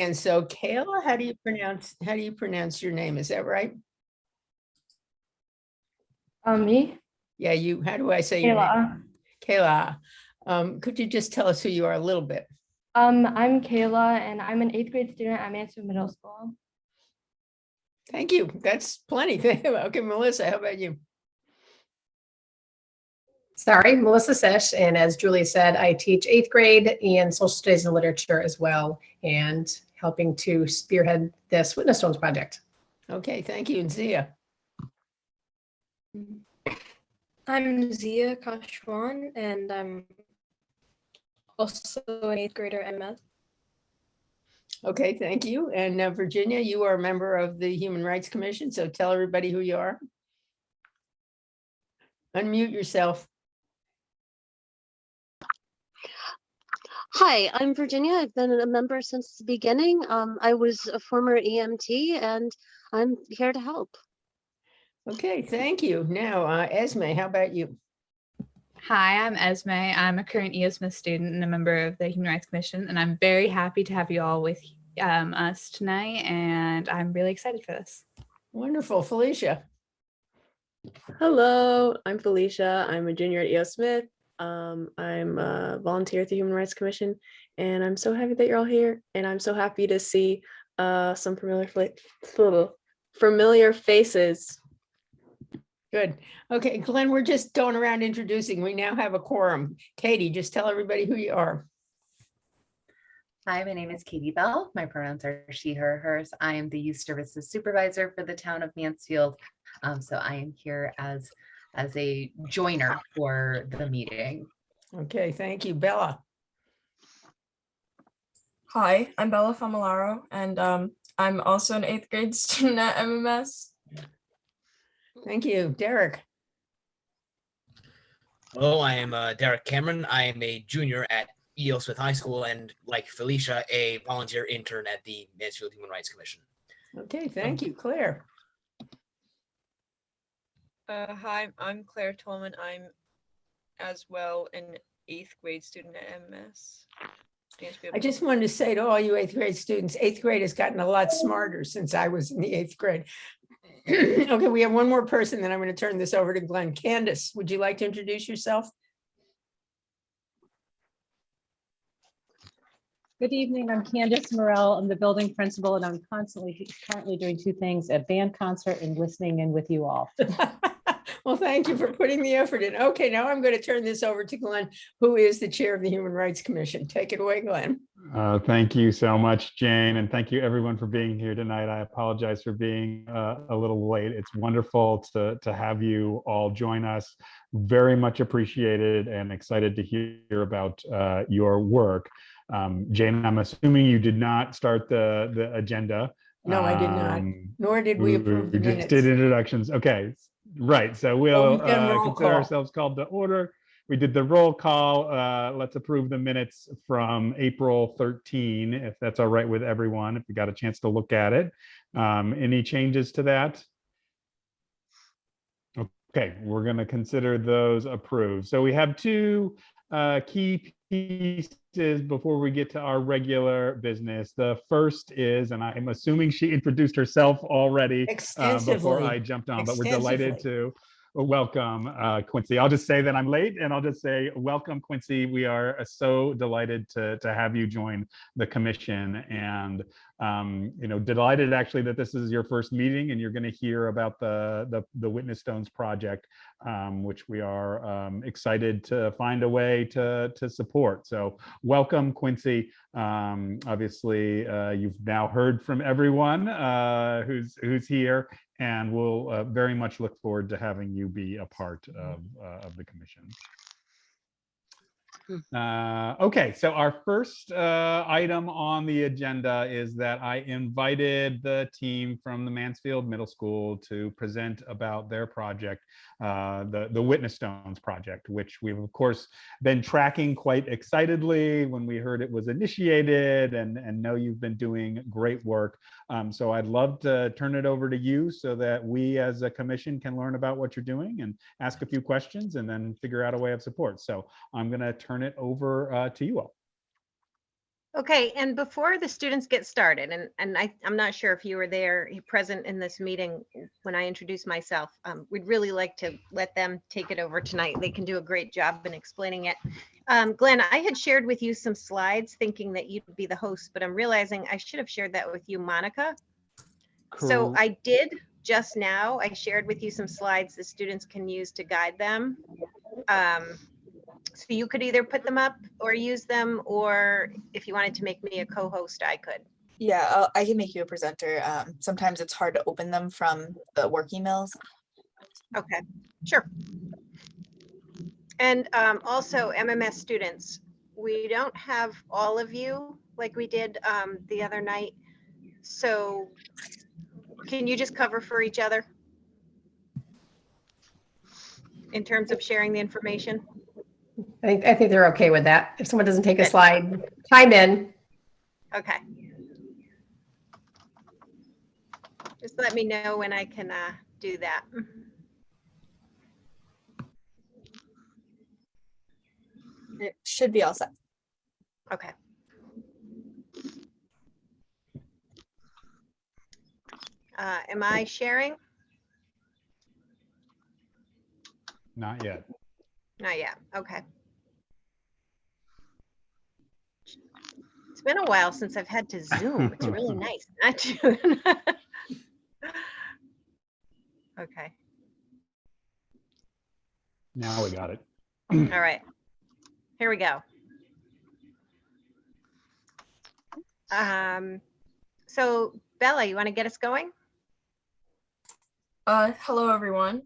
And so Kayla, how do you pronounce your name? Is that right? Me? Yeah, how do I say your name? Kayla. Kayla. Could you just tell us who you are a little bit? I'm Kayla, and I'm an 8th grade student at Mansfield Middle School. Thank you. That's plenty. Okay, Melissa, how about you? Sorry, Melissa Sesh, and as Julie said, I teach 8th grade and social studies and literature as well, and helping to spearhead this Witness Stones project. Okay, thank you. And Zia. I'm Zia Kashwan, and I'm also an 8th grader at MS. Okay, thank you. And Virginia, you are a member of the Human Rights Commission, so tell everybody who you are. Unmute yourself. Hi, I'm Virginia. I've been a member since the beginning. I was a former EMT and I'm here to help. Okay, thank you. Now, Esme, how about you? Hi, I'm Esme. I'm a current E.O. Smith student and a member of the Human Rights Commission, and I'm very happy to have you all with us tonight, and I'm really excited for this. Wonderful. Felicia. Hello, I'm Felicia. I'm a junior at E.O. Smith. I'm a volunteer at the Human Rights Commission, and I'm so happy that you're all here, and I'm so happy to see some familiar faces. Good. Okay, Glenn, we're just going around introducing. We now have a quorum. Katie, just tell everybody who you are. Hi, my name is Katie Bell. My pronouns are she, her, hers. I am the Youth Services Supervisor for the town of Mansfield. So I am here as a joiner for the meeting. Okay, thank you. Bella. Hi, I'm Bella Familaro, and I'm also an 8th grade student at MMS. Thank you. Derek. Hello, I am Derek Cameron. I am a junior at E.O. Smith High School and, like Felicia, a volunteer intern at the Mansfield Human Rights Commission. Okay, thank you. Claire. Hi, I'm Claire Tolman. I'm as well an 8th grade student at MS. I just wanted to say to all you 8th grade students, 8th grade has gotten a lot smarter since I was in the 8th grade. Okay, we have one more person, then I'm going to turn this over to Glenn. Candice, would you like to introduce yourself? Good evening, I'm Candice Morrell. I'm the building principal, and I'm currently doing two things, a band concert and listening in with you all. Well, thank you for putting the effort in. Okay, now I'm going to turn this over to Glenn, who is the chair of the Human Rights Commission. Take it away, Glenn. Thank you so much, Jane, and thank you everyone for being here tonight. I apologize for being a little late. It's wonderful to have you all join us. Very much appreciated and excited to hear about your work. Jane, I'm assuming you did not start the agenda. No, I did not. Nor did we approve the minutes. We just did introductions. Okay, right. So we'll consider ourselves called to order. We did the roll call. Let's approve the minutes from April 13, if that's all right with everyone, if you got a chance to look at it. Any changes to that? Okay, we're going to consider those approved. So we have two key pieces before we get to our regular business. The first is, and I'm assuming she introduced herself already before I jumped on, but we're delighted to welcome Quincy. I'll just say that I'm late, and I'll just say welcome, Quincy. We are so delighted to have you join the commission, and delighted actually that this is your first meeting and you're going to hear about the Witness Stones project, which we are excited to find a way to support. So welcome, Quincy. Obviously, you've now heard from everyone who's here, and we'll very much look forward to having you be a part of the commission. Okay, so our first item on the agenda is that I invited the team from the Mansfield Middle School to present about their project, the Witness Stones project, which we've of course been tracking quite excitedly when we heard it was initiated, and know you've been doing great work. So I'd love to turn it over to you so that we as a commission can learn about what you're doing and ask a few questions and then figure out a way of support. So I'm going to turn it over to you all. Okay, and before the students get started, and I'm not sure if you were there, present in this meeting when I introduced myself, we'd really like to let them take it over tonight. They can do a great job in explaining it. Glenn, I had shared with you some slides thinking that you'd be the host, but I'm realizing I should have shared that with you, Monica. So I did just now. I shared with you some slides the students can use to guide them. So you could either put them up or use them, or if you wanted to make me a co-host, I could. Yeah, I can make you a presenter. Sometimes it's hard to open them from the work emails. Okay, sure. And also MMS students, we don't have all of you like we did the other night. So can you just cover for each other in terms of sharing the information? I think they're okay with that. If someone doesn't take a slide, chime in. Okay. Just let me know when I can do that. It should be all set. Okay. Am I sharing? Not yet. Not yet. Okay. It's been a while since I've had to Zoom. It's really nice not to. Okay. Now we got it. All right. Here we go. So Bella, you want to get us going? Hello, everyone.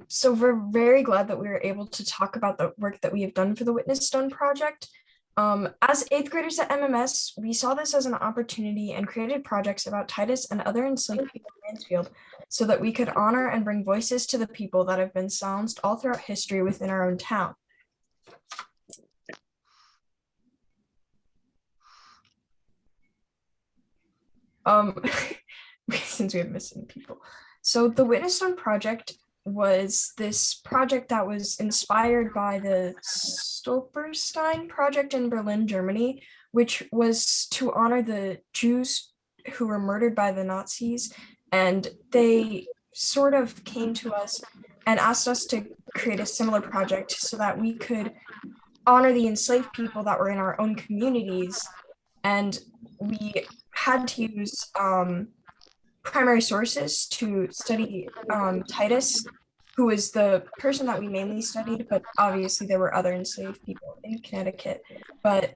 So we're very glad that we were able to talk about the work that we have done for the Witness Stone Project. As 8th graders at MMS, we saw this as an opportunity and created projects about Titus and other enslaved people in Mansfield so that we could honor and bring voices to the people that have been silenced all throughout history within our own town. Since we have missing people. So the Witness Stone Project was this project that was inspired by the Stolperstein Project in Berlin, Germany, which was to honor the Jews who were murdered by the Nazis. And they sort of came to us and asked us to create a similar project so that we could honor the enslaved people that were in our own communities. And we had to use primary sources to study Titus, who is the person that we mainly studied, but obviously there were other enslaved people in Connecticut. But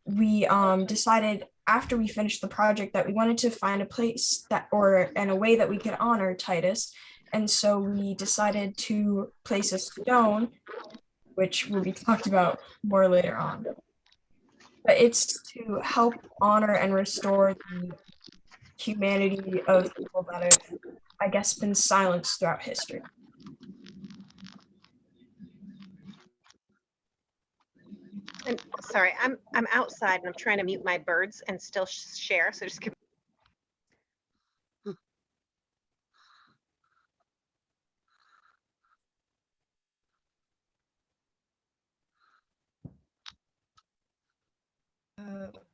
we decided after we finished the project that we wanted to find a place that, and a way that we could honor Titus. And so we decided to place a stone, which will be talked about more later on. But it's to help honor and restore the humanity of people that have, I guess, been silenced throughout history. And sorry, I'm outside and I'm trying to mute my birds and still share. So just give.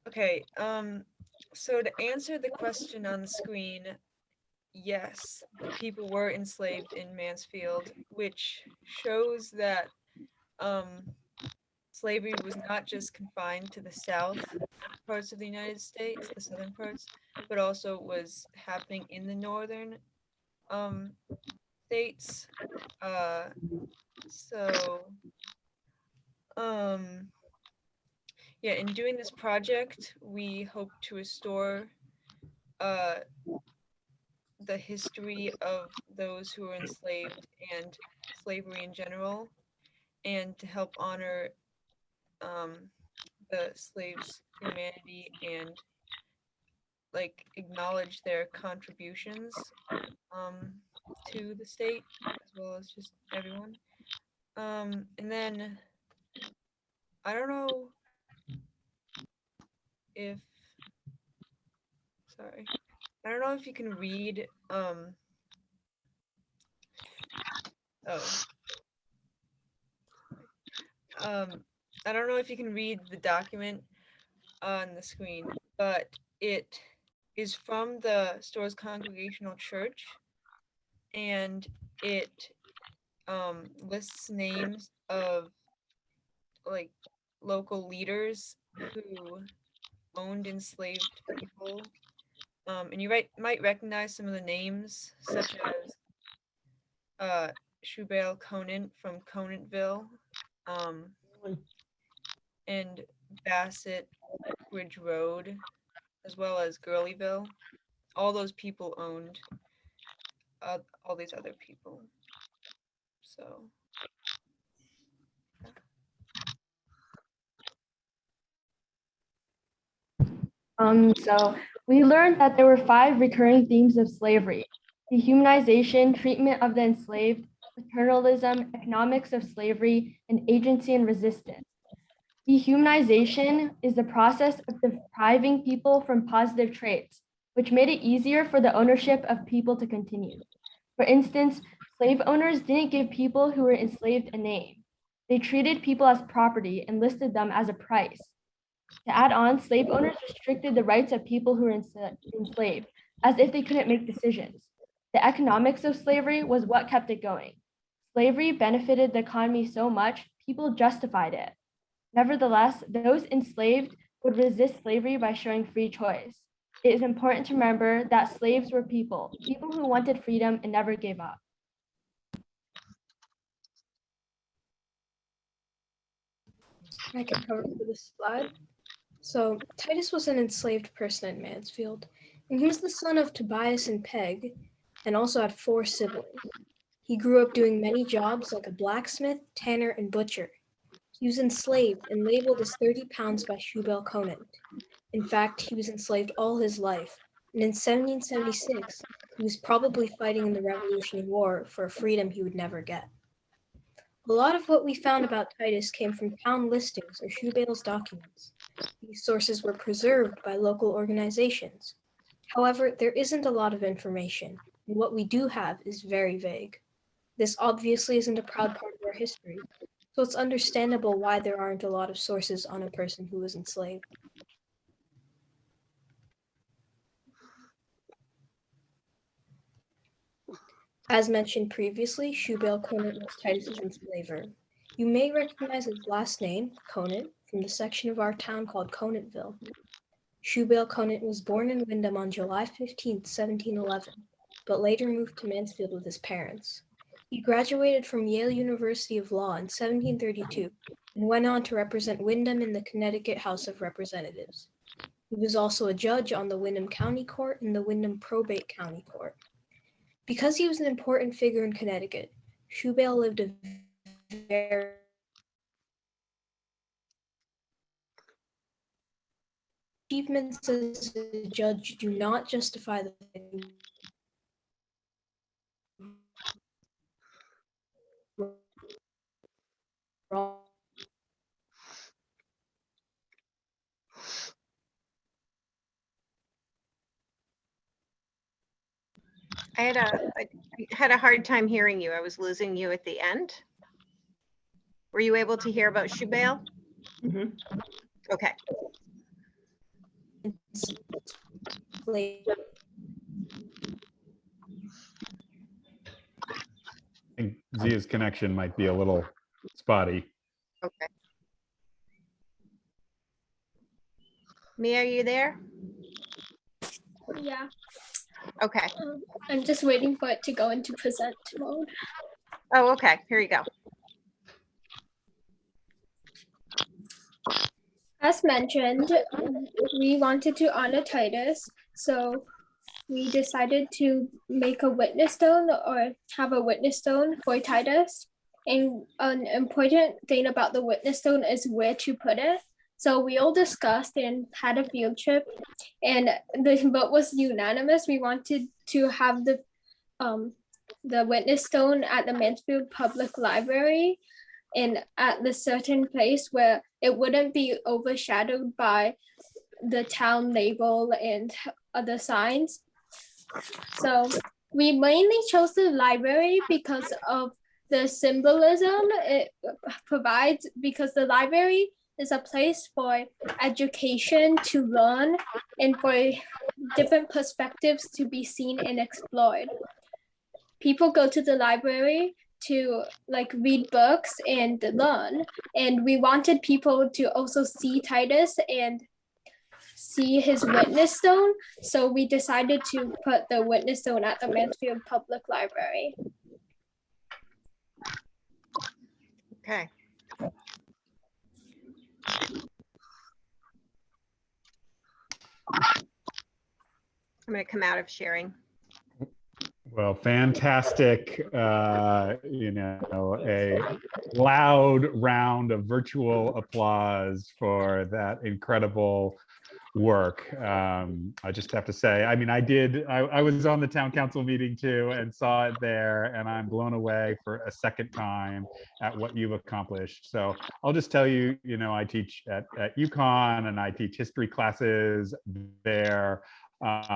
Okay, so to answer the question on the screen, yes, people were enslaved in Mansfield, which shows that slavery was not just confined to the south parts of the United States, the southern parts, but also was happening in the northern states. Yeah, in doing this project, we hope to restore the history of those who were enslaved and slavery in general, and to help honor the slaves' humanity and like acknowledge their contributions to the state as well as just everyone. And then I don't know if I don't know if you can read I don't know if you can read the document, on the screen, but it is from the Storrs Congregational Church, and it lists names of like local leaders who owned enslaved people. And you might recognize some of the names, such as Shubale Conant from Conantville, and Bassett Ridge Road, as well as Gurleyville. All those people owned all these other people. So So we learned that there were 5 recurring themes of slavery: dehumanization, treatment of the enslaved, paternalism, economics of slavery, and agency and resistance. Dehumanization is the process of depriving people from positive traits, which made it easier for the ownership of people to continue. For instance, slave owners didn't give people who were enslaved a name. They treated people as property and listed them as a price. To add on, slave owners restricted the rights of people who were enslaved, as if they couldn't make decisions. The economics of slavery was what kept it going. Slavery benefited the economy so much, people justified it. Nevertheless, those enslaved would resist slavery by showing free choice. It is important to remember that slaves were people who wanted freedom and never gave up. I can cover for this slide. So Titus was an enslaved person in Mansfield, and he was the son of Tobias and Peg, and also had 4 siblings. He grew up doing many jobs like a blacksmith, tanner, and butcher. He was enslaved and labeled as 30 pounds by Shubale Conant. In fact, he was enslaved all his life, and in 1776, he was probably fighting in the Revolutionary War for a freedom he would never get. A lot of what we found about Titus came from town listings or Shubale's documents. These sources were preserved by local organizations. However, there isn't a lot of information, and what we do have is very vague. This obviously isn't a proud part of our history, so it's understandable why there aren't a lot of sources on a person who was enslaved. As mentioned previously, Shubale Conant was Titus's enslaver. You may recognize his last name, Conant, from the section of our town called Conantville. Shubale Conant was born in Windham on July 15, 1711, but later moved to Mansfield with his parents. He graduated from Yale University of Law in 1732 and went on to represent Windham in the Connecticut House of Representatives. He was also a judge on the Windham County Court and the Windham Probate County Court. Because he was an important figure in Connecticut, Shubale lived a very achievements as a judge do not justify the wrong. I had a hard time hearing you. I was losing you at the end. Were you able to hear about Shubale? Mhm. Okay. I think Zia's connection might be a little spotty. Okay. Mia, are you there? Yeah. Okay. I'm just waiting for it to go into present mode. Oh, okay. Here you go. As mentioned, we wanted to honor Titus, so we decided to make a witness stone or have a witness stone for Titus. And an important thing about the witness stone is where to put it. So we all discussed and had a field trip, and the vote was unanimous. We wanted to have the witness stone at the Mansfield Public Library and at the certain place where it wouldn't be overshadowed by the town label and other signs. So we mainly chose the library because of the symbolism it provides, because the library is a place for education to learn and for different perspectives to be seen and explored. People go to the library to like read books and learn, and we wanted people to also see Titus and see his witness stone, so we decided to put the witness stone at the Mansfield Public Library. Okay. I'm going to come out of sharing. Well, fantastic, a loud round of virtual applause for that incredible work. I just have to say, I mean, I was on the town council meeting too and saw it there, and I'm blown away for a second time at what you've accomplished. So I'll just tell you, I teach at UConn and I teach history classes there. The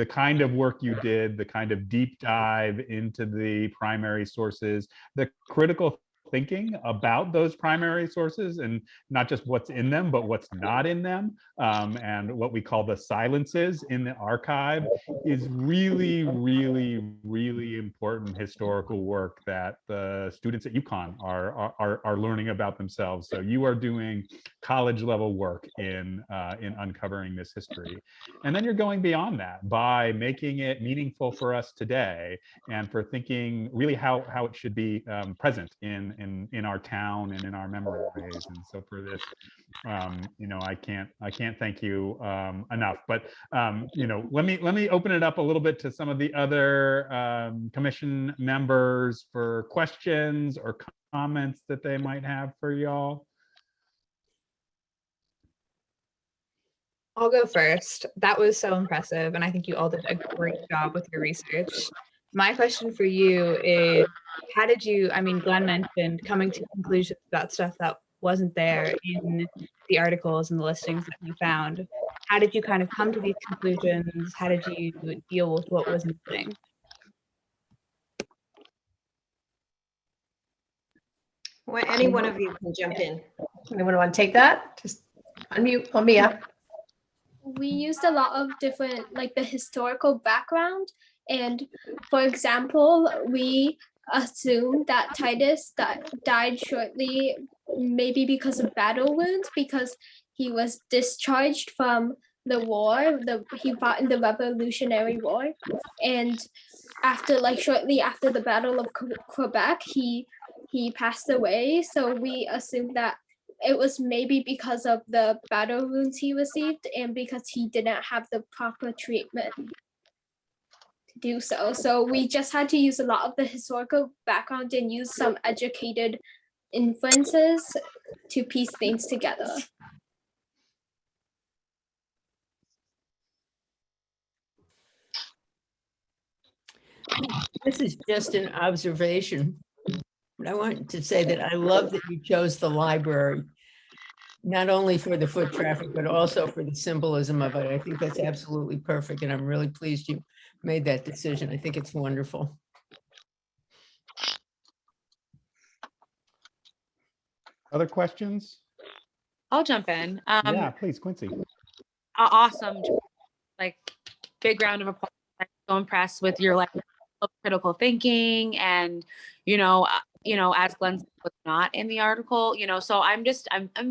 kind of work you did, the kind of deep dive into the primary sources, the critical thinking about those primary sources, and not just what's in them, but what's not in them, and what we call the silences in the archive, is really, really, really important historical work that the students at UConn are learning about themselves. So you are doing college level work in uncovering this history, and then you're going beyond that by making it meaningful for us today, and for thinking really how it should be present in our town and in our memories. And so for this, I can't thank you enough. But let me open it up a little bit to some of the other commission members for questions or comments that they might have for y'all. I'll go first. That was so impressive, and I think you all did a great job with your research. My question for you is, how did you, Glenn mentioned coming to conclusions about stuff that wasn't there in the articles and the listings that you found. How did you kind of come to these conclusions? How did you deal with what was missing? Well, any one of you can jump in. Anyone want to take that? Just unmute Mia. We used a lot of different, like the historical background. And for example, we assumed that Titus died shortly, maybe because of battle wounds, because he was discharged from the war. He fought in the Revolutionary War. And shortly after the Battle of Quebec, he passed away. So we assumed that it was maybe because of the battle wounds he received and because he didn't have the proper treatment to do so. So we just had to use a lot of the historical background and use some educated inferences to piece things together. This is just an observation. But I want to say that I love that you chose the library, not only for the foot traffic, but also for the symbolism of it. I think that's absolutely perfect, and I'm really pleased you made that decision. I think it's wonderful. Other questions? I'll jump in. Yeah, please, Quincy. Awesome. Like, big round of applause. I'm so impressed with your critical thinking, and as Glenn said, was not in the article, so I'm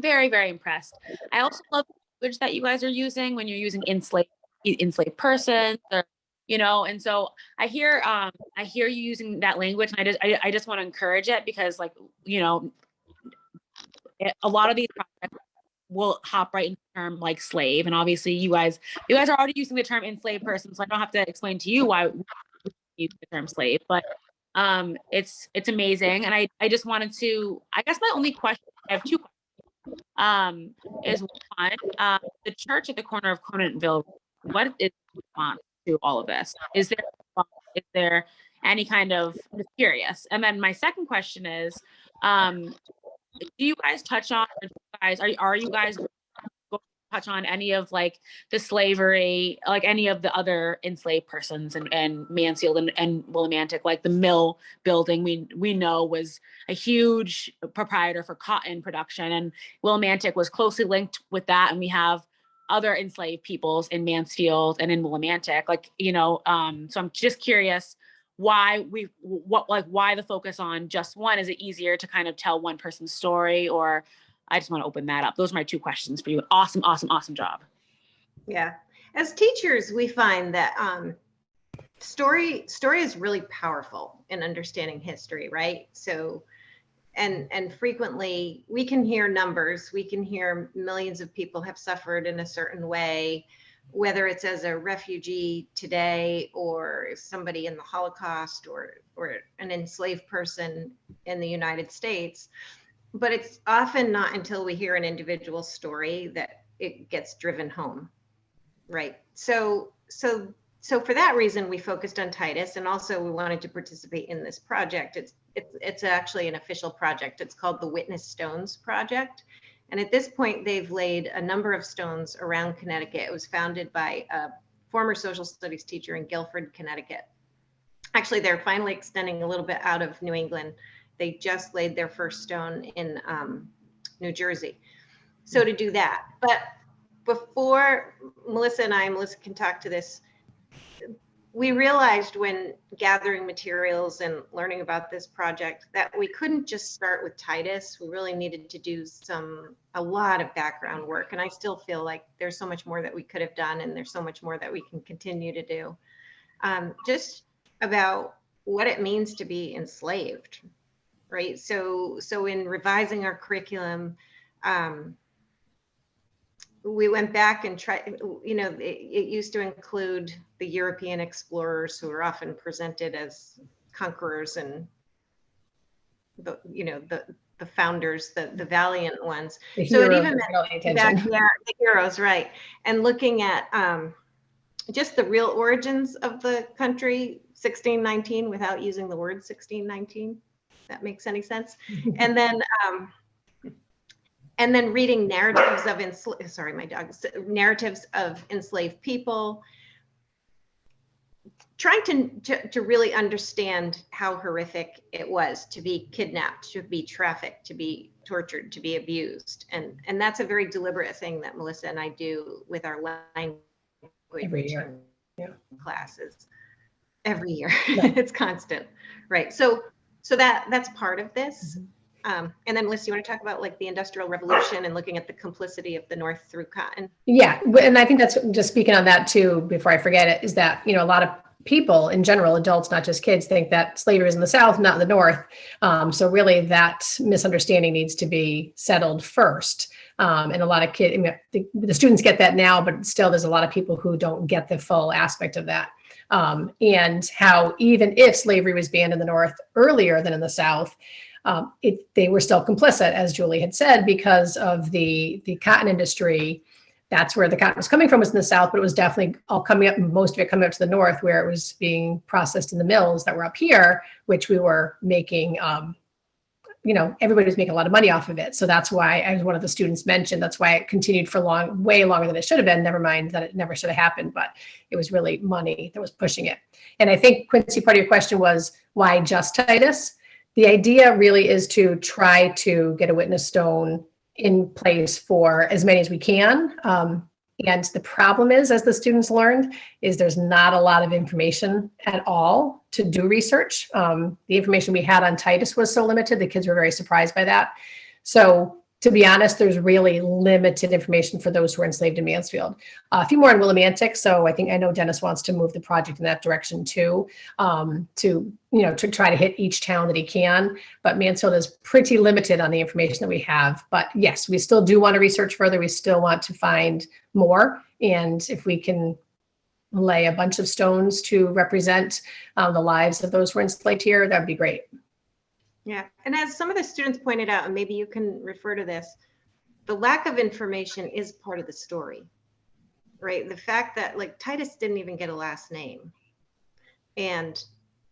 very, very impressed. I also love the language that you guys are using when you're using enslaved persons, or and so I hear you using that language, and I just want to encourage it, because a lot of these projects will hop right into the term like slave, and obviously you guys are already using the term enslaved person, so I don't have to explain to you why we use the term slave, but it's amazing. And I just wanted to, I guess my only question, I have two questions, is one, the church at the corner of Conantville, what is the response to all of this? Is there any kind of, I'm just curious. And then my second question is, do you guys touch on, are you guys touch on any of like the slavery, like any of the other enslaved persons and Mansfield and Willimantic, like the mill building we know was a huge proprietor for cotton production, and Willimantic was closely linked with that. And we have other enslaved peoples in Mansfield and in Willimantic, like, you know, so I'm just curious why why the focus on just one? Is it easier to kind of tell one person's story, or I just want to open that up. Those are my two questions for you. Awesome job. Yeah. As teachers, we find that story is really powerful in understanding history, right? So, and frequently we can hear numbers, we can hear millions of people have suffered in a certain way, whether it's as a refugee today or somebody in the Holocaust or an enslaved person in the United States. But it's often not until we hear an individual story that it gets driven home, right? So for that reason, we focused on Titus, and also we wanted to participate in this project. It's actually an official project. It's called the Witness Stones Project. And at this point, they've laid a number of stones around Connecticut. It was founded by a former social studies teacher in Guilford, Connecticut. Actually, they're finally extending a little bit out of New England. They just laid their first stone in New Jersey. So to do that, but before Melissa can talk to this, we realized when gathering materials and learning about this project that we couldn't just start with Titus. We really needed to do a lot of background work. And I still feel like there's so much more that we could have done, and there's so much more that we can continue to do. Just about what it means to be enslaved, right? So in revising our curriculum, we went back and tried, you know, it used to include the European explorers who are often presented as conquerors and the founders, the valiant ones. So it even meant back there, the heroes, right? And looking at just the real origins of the country, 1619, without using the word 1619, if that makes any sense. And then reading narratives of narratives of enslaved people, trying to really understand how horrific it was to be kidnapped, to be trafficked, to be tortured, to be abused. And that's a very deliberate thing that Melissa and I do with our language every year. Yeah. Classes. Every year. Yeah. It's constant. Right. So that's part of this. And then Melissa, you want to talk about like the Industrial Revolution and looking at the complicity of the North through cotton? Yeah, and I think that's just speaking on that too, before I forget it, is that, you know, a lot of people in general, adults, not just kids, think that slavery is in the South, not in the North. So really that misunderstanding needs to be settled first. And a lot of kids, I mean, the students get that now, but still there's a lot of people who don't get the full aspect of that. And how even if slavery was banned in the North earlier than in the South, they were still complicit, as Julie had said, because of the cotton industry. That's where the cotton was coming from, was in the South, but it was definitely all coming up, most of it coming up to the North, where it was being processed in the mills that were up here, which we were making, you know, everybody was making a lot of money off of it. So that's why, as one of the students mentioned, that's why it continued for way longer than it should have been. Never mind that it never should have happened, but it was really money that was pushing it. And I think, Quincy, part of your question was, why just Titus? The idea really is to try to get a witness stone in place for as many as we can. And the problem is, as the students learned, is there's not a lot of information at all to do research. The information we had on Titus was so limited, the kids were very surprised by that. So to be honest, there's really limited information for those who are enslaved in Mansfield. A few more in Willimantic. So I know Dennis wants to move the project in that direction too, to try to hit each town that he can. But Mansfield is pretty limited on the information that we have. But yes, we still do want to research further. We still want to find more. And if we can lay a bunch of stones to represent the lives of those who were enslaved here, that'd be great. Yeah, and as some of the students pointed out, and maybe you can refer to this, the lack of information is part of the story, right? The fact that like Titus didn't even get a last name. And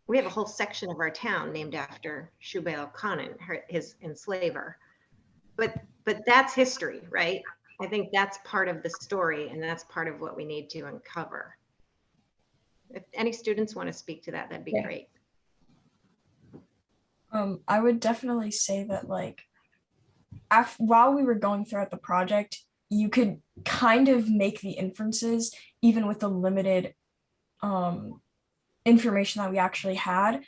we have a whole section of our town named after Shubal Khanun, his enslaver. But that's history, right? I think that's part of the story, and that's part of what we need to uncover. If any students want to speak to that, that'd be great. I would definitely say that, like, while we were going throughout the project, you could kind of make the inferences even with the limited information that we actually had.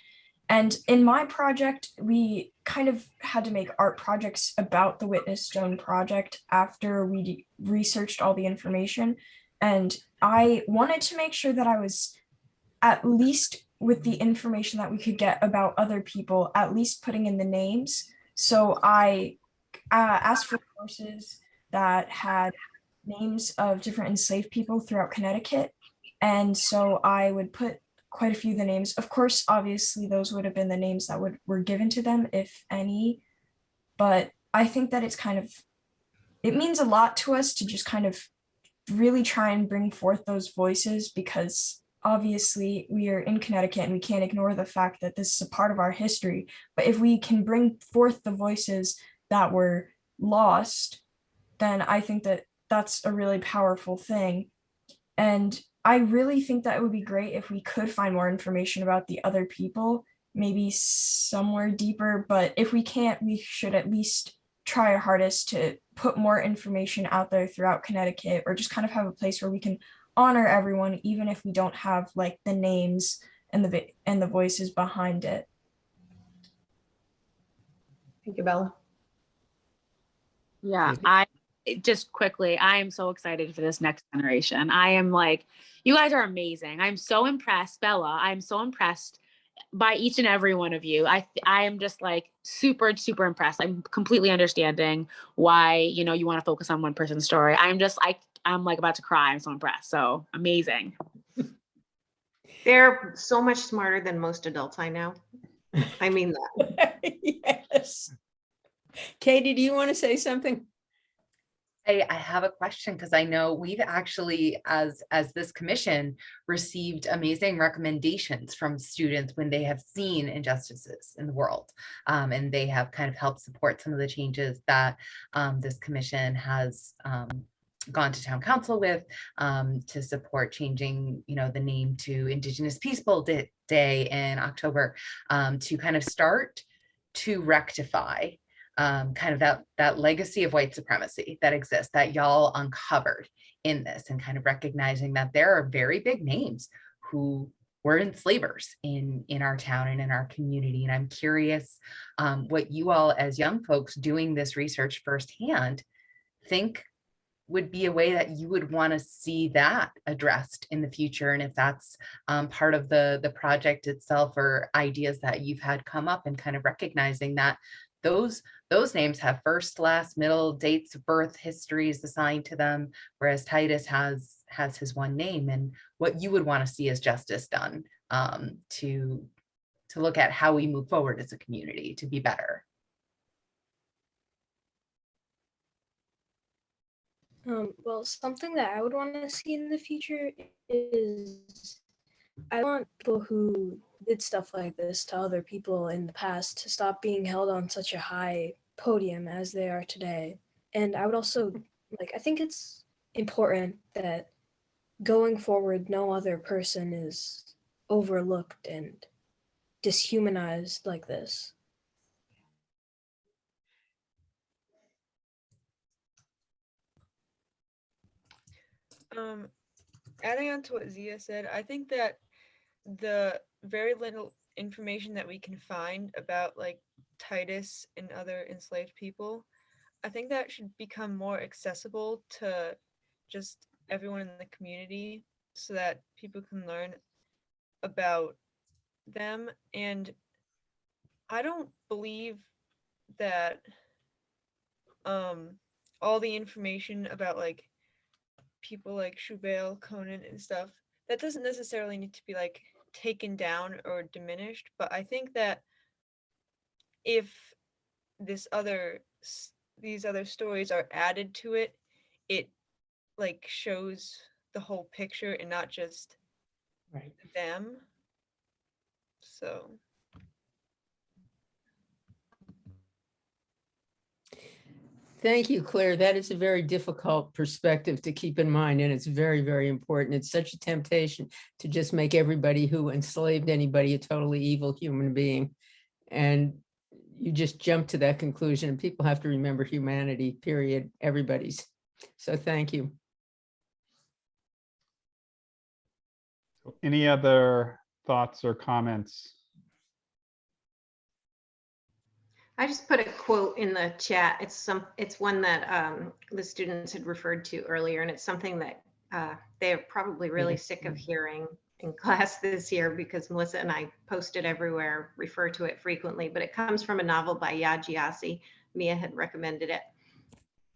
And in my project, we kind of had to make art projects about the Witness Stone project after we researched all the information. And I wanted to make sure that I was, at least with the information that we could get about other people, at least putting in the names. So I asked for sources that had names of different enslaved people throughout Connecticut. And so I would put quite a few of the names. Of course, obviously, those would have been the names that were given to them, if any. But I think that it means a lot to us to just kind of really try and bring forth those voices, because obviously we are in Connecticut and we can't ignore the fact that this is a part of our history. But if we can bring forth the voices that were lost, then I think that that's a really powerful thing. And I really think that it would be great if we could find more information about the other people, maybe somewhere deeper. But if we can't, we should at least try our hardest to put more information out there throughout Connecticut, or just kind of have a place where we can honor everyone, even if we don't have like the names and the voices behind it. Thank you, Bella. Yeah, just quickly, I am so excited for this next generation. I am like, you guys are amazing. I'm so impressed, Bella. I'm so impressed by each and every one of you. I am just like super impressed. I'm completely understanding why, you want to focus on one person's story. I'm like about to cry. I'm so impressed. So amazing. They're so much smarter than most adults I know. I mean that. Yes. Katie, do you want to say something? I have a question, because I know we've actually, as this commission, received amazing recommendations from students when they have seen injustices in the world, and they have kind of helped support some of the changes that this commission has gone to town council with, to support changing, the name to Indigenous Peaceful Day in October, to kind of start to rectify kind of that legacy of white supremacy that exists, that y'all uncovered in this, and kind of recognizing that there are very big names who were enslavers in our town and in our community. And I'm curious what you all, as young folks doing this research firsthand, think would be a way that you would want to see that addressed in the future, and if that's part of the project itself, or ideas that you've had come up, and kind of recognizing that those names have first, last, middle, dates of birth, histories assigned to them, whereas Titus has his one name, and what you would want to see as justice done, to look at how we move forward as a community to be better. Well, something that I would want to see in the future is, I want people who did stuff like this to other people in the past to stop being held on such a high podium as they are today. And I would also, I think it's important that going forward, no other person is overlooked and dishumanized like this. Adding on to what Zia said, I think that the very little information that we can find about like Titus and other enslaved people, I think that should become more accessible to just everyone in the community, so that people can learn about them. And I don't believe that all the information about like people like Shubael, Conan and stuff, that doesn't necessarily need to be like taken down or diminished, but I think that if these other stories are added to it, it like shows the whole picture and not just them. So Thank you, Claire. That is a very difficult perspective to keep in mind, and it's very, very important. It's such a temptation to just make everybody who enslaved anybody a totally evil human being. And you just jump to that conclusion, and people have to remember humanity, period, everybody's. So thank you. Any other thoughts or comments? I just put a quote in the chat. It's one that the students had referred to earlier, and it's something that they're probably really sick of hearing in class this year because Melissa and I post it everywhere, refer to it frequently, but it comes from a novel by Yaa Gyasi. Mia had recommended it.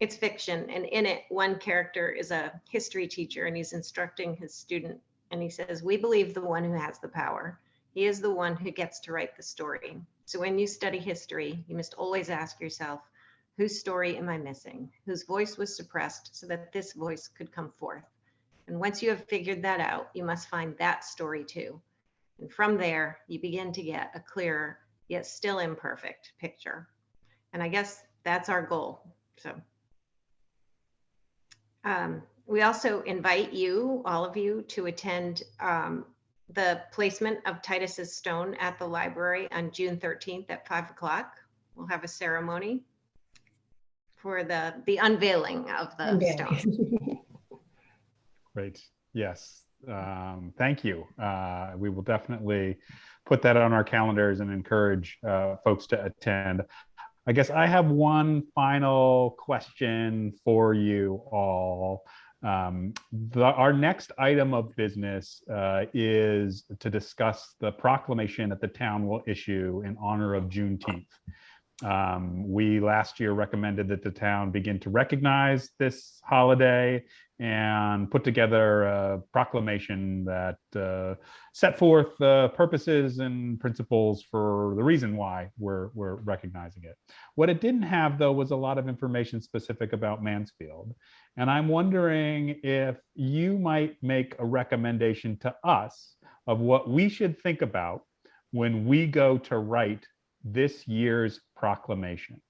It's fiction, and in it, one character is a history teacher, and he's instructing his student, and he says, "We believe the one who has the power. He is the one who gets to write the story. So when you study history, you must always ask yourself, whose story am I missing? Whose voice was suppressed so that this voice could come forth? And once you have figured that out, you must find that story too. And from there, you begin to get a clearer, yet still imperfect picture." And I guess that's our goal. So we also invite you, all of you, to attend the placement of Titus's stone at the library on June 13th at 5 o'clock. We'll have a ceremony for the unveiling of the stone. Great. Yes. Thank you. We will definitely put that on our calendars and encourage folks to attend. I guess I have one final question for you all. Our next item of business is to discuss the proclamation that the town will issue in honor of Juneteenth. We last year recommended that the town begin to recognize this holiday and put together a proclamation that set forth the purposes and principles for the reason why we're recognizing it. What it didn't have, though, was a lot of information specific about Mansfield. And I'm wondering if you might make a recommendation to us of what we should think about when we go to write this year's proclamation.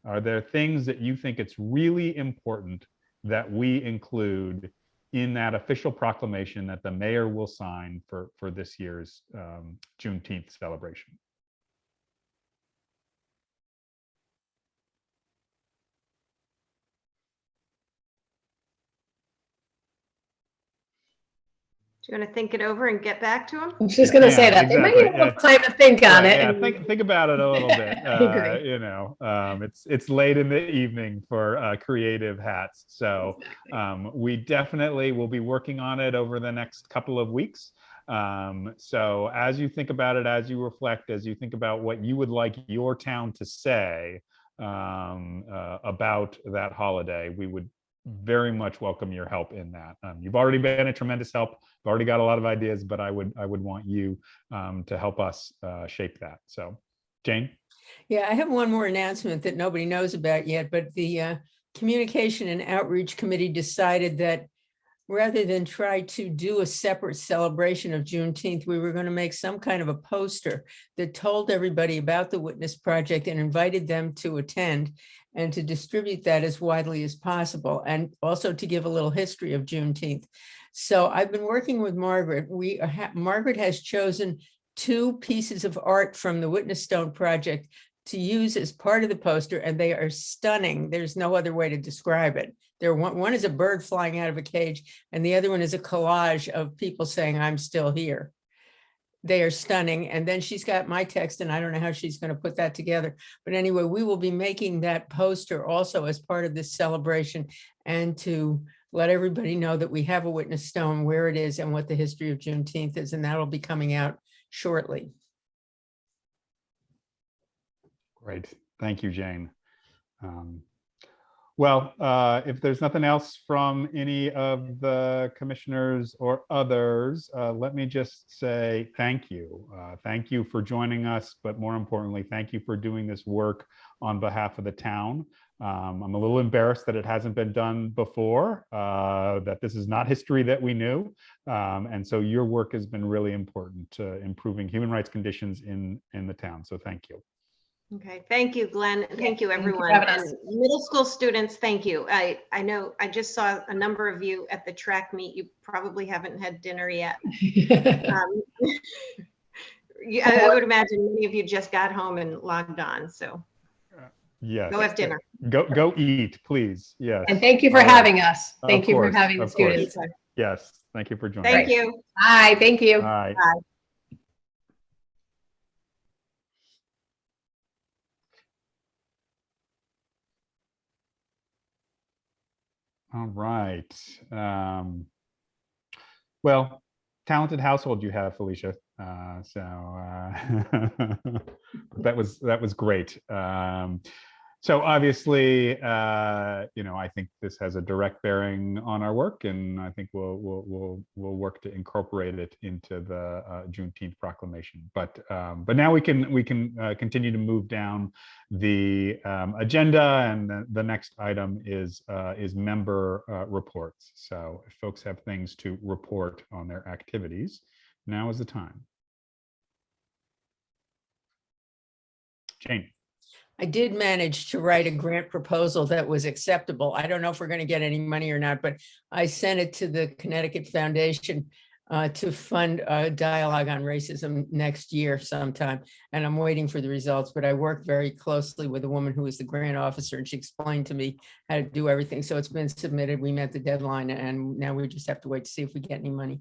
Are there things that you think it's really important that we include in that official proclamation that the mayor will sign for this year's Juneteenth celebration? Do you want to think it over and get back to him? I was just going to say that. They might need a little time to think on it. Yeah, think about it a little bit. You know, it's late in the evening for creative hats. So we definitely will be working on it over the next couple of weeks. So as you think about it, as you reflect, as you think about what you would like your town to say about that holiday, we would very much welcome your help in that. You've already been a tremendous help. I've already got a lot of ideas, but I would want you to help us shape that. So, Jane? Yeah, I have one more announcement that nobody knows about yet, but the Communication and Outreach Committee decided that rather than try to do a separate celebration of Juneteenth, we were going to make some kind of a poster that told everybody about the Witness Project and invited them to attend and to distribute that as widely as possible, and also to give a little history of Juneteenth. So I've been working with Margaret. Margaret has chosen 2 pieces of art from the Witness Stone Project to use as part of the poster, and they are stunning. There's no other way to describe it. One is a bird flying out of a cage, and the other one is a collage of people saying, "I'm still here." They are stunning. And then she's got my text, and I don't know how she's going to put that together. But anyway, we will be making that poster also as part of this celebration, and to let everybody know that we have a Witness Stone, where it is, and what the history of Juneteenth is. And that'll be coming out shortly. Great. Thank you, Jane. Well, if there's nothing else from any of the commissioners or others, let me just say thank you. Thank you for joining us, but more importantly, thank you for doing this work on behalf of the town. I'm a little embarrassed that it hasn't been done before, that this is not history that we knew. And so your work has been really important to improving human rights conditions in the town. So thank you. Okay, thank you, Glenn. Thank you, for everyone. having And us. middle school students, thank you. I know I just saw a number of you at the track meet. You probably haven't had dinner yet. Um, I would imagine many of you just got home and logged on, so Yes. go have dinner. Go eat, please. Yes. And thank you for All right. having us. Thank Of you for course, having the of course. students. Yes. Thank you for joining. Thank us. you. Bye. Thank you. Bye. Bye. All right. Well, talented household you have, Felicia. That was great. So obviously, I think this has a direct bearing on our work, and I think we'll work to incorporate it into the Juneteenth proclamation. But now we can continue to move down the agenda, and the next item is member reports. So if folks have things to report on their activities, now is the time. Jane. I did manage to write a grant proposal that was acceptable. I don't know if we're going to get any money or not, but I sent it to the Connecticut Foundation to fund a dialogue on racism next year sometime. And I'm waiting for the results, but I worked very closely with a woman who was the grant officer, and she explained to me how to do everything. So it's been submitted. We met the deadline, and now we just have to wait to see if we get any money.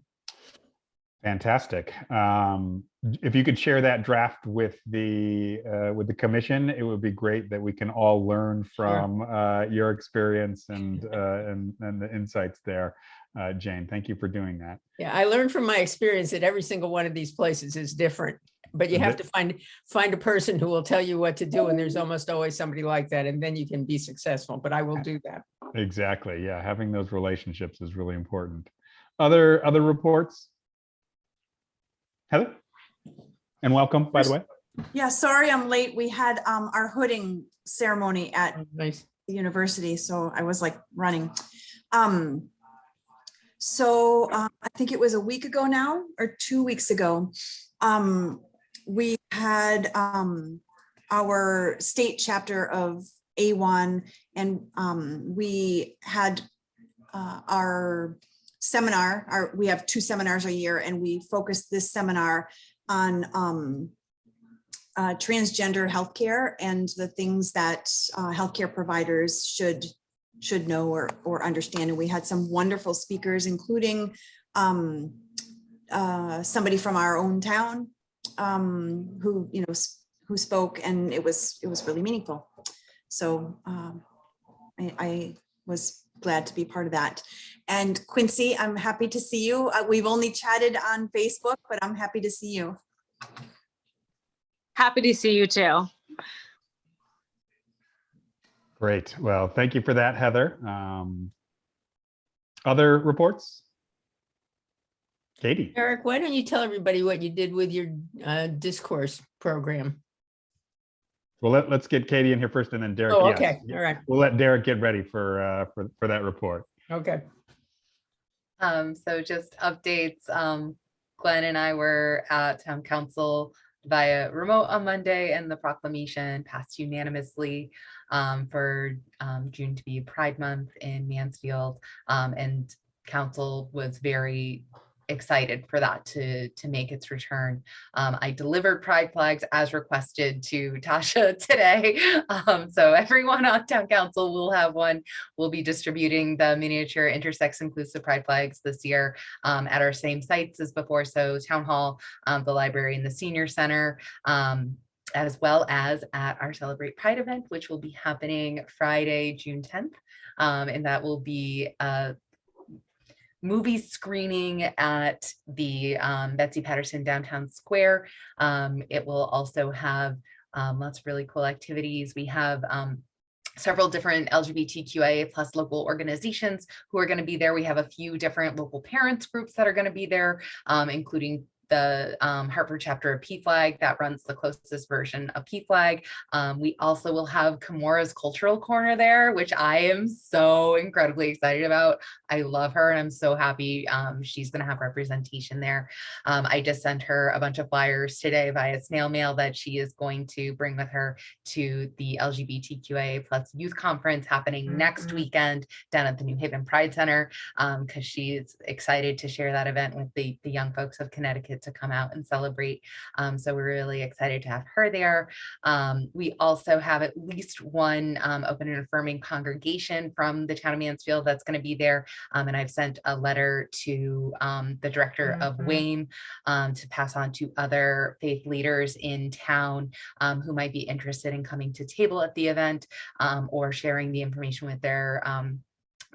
Fantastic. If you could share that draft with the commission, it would be great that we can all learn from your experience and the insights there. Jane, thank you for doing that. Yeah, I learned from my experience that every single one of these places is different, but you have to find a person who will tell you what to do, and there's almost always somebody like that, and then you can be successful. But I will do that. Exactly. Yeah, having those relationships is really important. Other reports? Heather? And welcome, by the way. Yeah, sorry I'm late. We had our hooding ceremony at the university, so I was like running. I think it was a week ago now, or 2 weeks ago, we had our state chapter of A1, and we had our seminar. We have 2 seminars a year, and we focused this seminar on transgender healthcare and the things that healthcare providers should know or understand. And we had some wonderful speakers, including somebody from our own town who spoke, and it was really meaningful. So I was glad to be part of that. And Quincy, I'm happy to see you. We've only chatted on Facebook, but I'm happy to see you. Happy to see you too. Great. Well, thank you for that, Heather. Other reports? Katie. Eric, why don't you tell everybody what you did with your discourse program? Well, let's get Katie in here first, and then Derek. Oh, okay. All right. We'll let Derek get ready for that report. Okay. So just updates. Glenn and I were at town council via remote on Monday, and the proclamation passed unanimously for June to be Pride Month in Mansfield. And council was very excited for that to make its return. I delivered pride flags as requested to Tasha today. So everyone on town council will have one. We'll be distributing the miniature intersex inclusive pride flags this year at our same sites as before. So town hall, the library, and the senior center, as well as at our Celebrate Pride event, which will be happening Friday, June 10th. And that will be movie screening at the Betsy Patterson Downtown Square. It will also have lots of really cool activities. We have several different LGBTQIA+ local organizations who are going to be there. We have a few different local parents groups that are going to be there, including Hartford chapter of PFLAG that runs the closest version of PFLAG. We also will have Kimora's Cultural Corner there, which I am so incredibly excited about. I love her and I'm so happy she's going to have representation there. I just sent her a bunch of flyers today via snail mail that she is going to bring with her to the LGBTQIA+ youth conference happening next weekend down at the New Haven Pride Center, because she's excited to share that event with the young folks of Connecticut to come out and celebrate. So we're really excited to have her there. We also have at least one open and affirming congregation from the town of Mansfield that's going to be there. And I've sent a letter to the director of WAME to pass on to other faith leaders in town who might be interested in coming to table at the event or sharing the information with their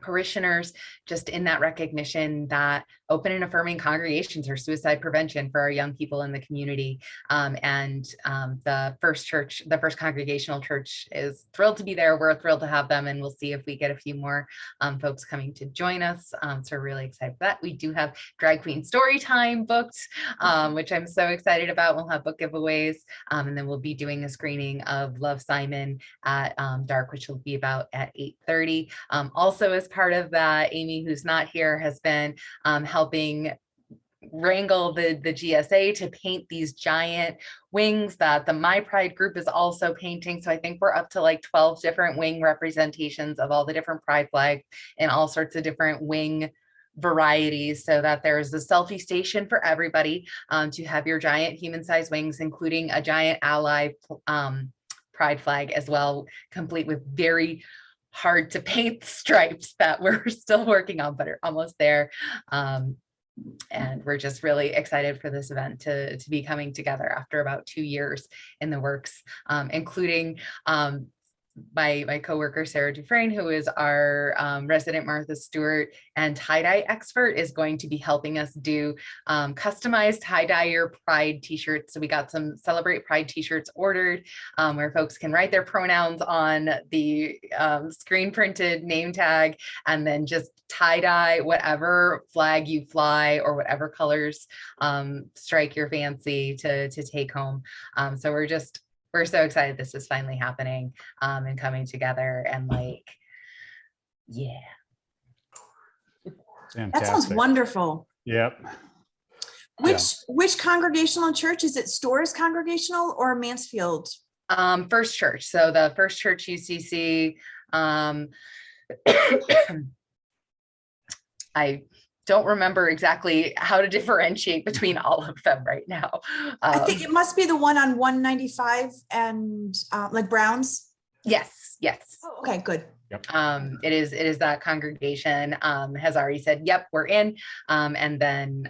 parishioners, just in that recognition that open and affirming congregations are suicide prevention for our young people in the community. The First Congregational Church is thrilled to be there. We're thrilled to have them, and we'll see if we get a few more folks coming to join us. So we're really excited for that. We do have Drag Queen Story Time booked, which I'm so excited about. We'll have book giveaways, and then we'll be doing a screening of Love, Simon at dark, which will be about at 8:30. Also, as part of that, Amy, who's not here, has been helping wrangle the GSA to paint these giant wings that the My Pride group is also painting. So I think we're up to like 12 different wing representations of all the different Pride flags and all sorts of different wing varieties, so that there's a selfie station for everybody to have your giant human-sized wings, including a giant ally Pride flag as well, complete with very hard to paint stripes that we're still working on, but are almost there. And we're just really excited for this event to be coming together after about 2 years in the works, including my coworker, Sarah Dufresne, who is our resident Martha Stewart and tie-dye expert, is going to be helping us do customized tie-dye your Pride t-shirts. So we got some Celebrate Pride t-shirts ordered where folks can write their pronouns on the screen printed name tag and then just tie-dye whatever flag you fly or whatever colors strike your fancy to take home. So we're so excited this is finally happening and coming together, and like, yeah. That sounds wonderful. Yep. Which congregational church is it? Storrs Congregational or Mansfield? First Church. So the First Church UCC. I don't remember exactly how to differentiate between all of them right now. I think it must be the one on 195 and like Browns. Yes. Oh, okay, good. Yep. It is that congregation has already said, yep, we're in. And then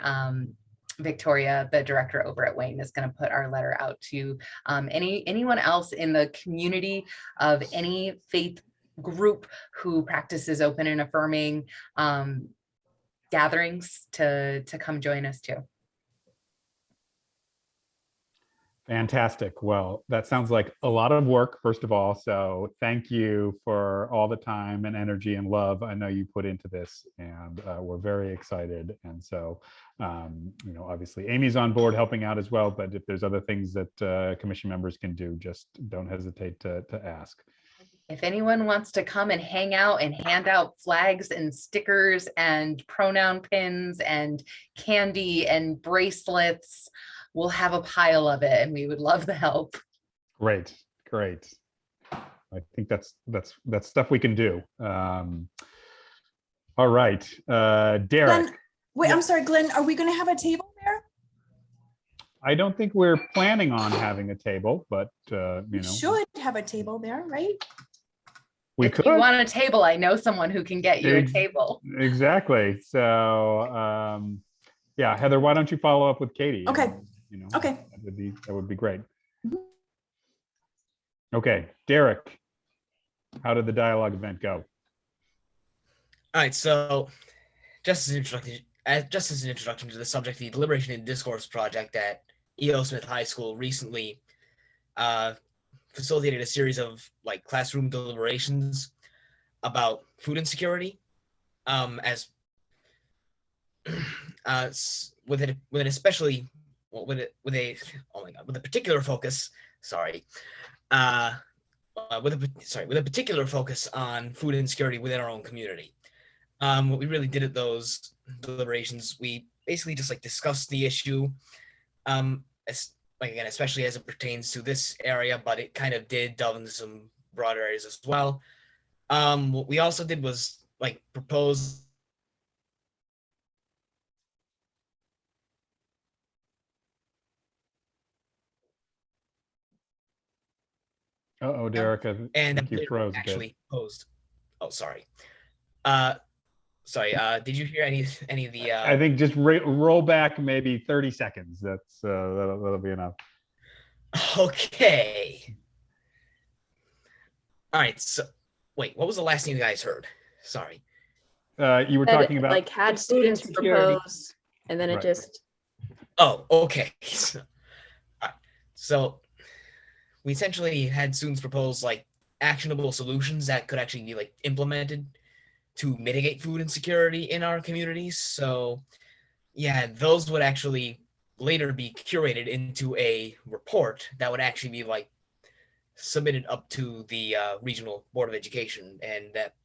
Victoria, the director over at Wayne, is going to put our letter out to anyone else in the community of any faith group who practices open and affirming gatherings to come join us too. Fantastic. Well, that sounds like a lot of work, first of all. So thank you for all the time and energy and love I know you put into this, and we're very excited. And so, obviously Amy's on board helping out as well, but if there's other things that commission members can do, just don't hesitate to ask. If anyone wants to come and hang out and hand out flags and stickers and pronoun pins and candy and bracelets, we'll have a pile of it, and we would love the help. Great. I think that's stuff we can do. All right, Derek. Glenn, wait, I'm sorry, Glenn, are we going to have a table there? I don't think we're planning on having a table, but We should have a table there, right? We if could. you want a table, I know someone who can get you a table. Exactly. So yeah, Heather, why don't you follow up with Katie? Okay. Okay. That would be great. Okay, Derek, how did the dialogue event go? All right, so just as an introduction to the subject, the Deliberation and Discourse project at E.O. Smith High School recently facilitated a series of like classroom deliberations about food insecurity, with an especially with a particular focus. Sorry. With a particular focus on food insecurity within our own community. What we really did at those deliberations, we basically just like discussed the issue, especially as it pertains to this area, but it kind of did delve into some broader areas as well. What we also did was like propose. Uh-oh, Derek, I And think you froze a bit. actually posed. Oh, sorry. Did you hear any of the? I think just roll back maybe 30 seconds. That'll be enough. Okay. All right. So, wait. What was the last thing you guys heard? Sorry. You were talking about like had students propose, and then it just. Oh, okay. So we essentially had students propose like actionable solutions that could actually be like implemented to mitigate food insecurity in our communities. So yeah, those would actually later be curated into a report that would actually be like submitted up to the regional board of education. And that,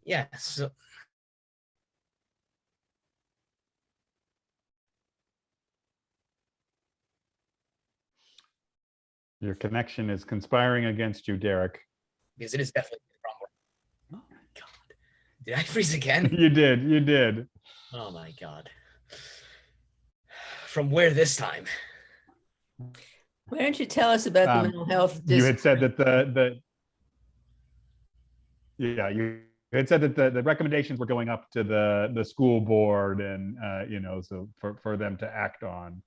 yeah, so your connection is conspiring against you, Derek. because it is definitely the wrong way. Oh my God. Did I freeze again? You did. Oh my God. From where this time? Why don't you tell us about the mental health? You had said that you had said that the recommendations were going up to the school board, and so for them to act on.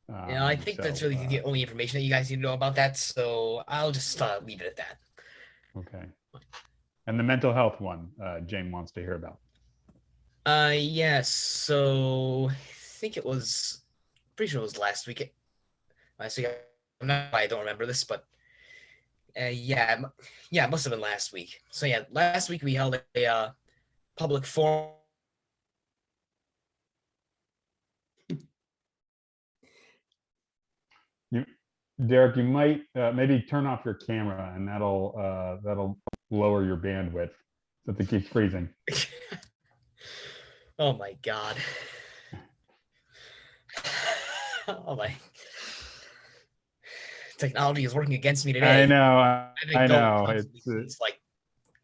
I think that's really the only information that you guys need to know about that. So I'll just leave it at that. Okay. And the mental health one, Jane wants to hear about. Yes. So I think it was, pretty sure it was last week. I don't remember this, but yeah, it must have been last week. So yeah, last week we held a public forum. Derek, you might maybe turn off your camera, and that'll lower your bandwidth so it keeps freezing. Oh my God. Oh my. Technology is working against me today. I know. I know. It's like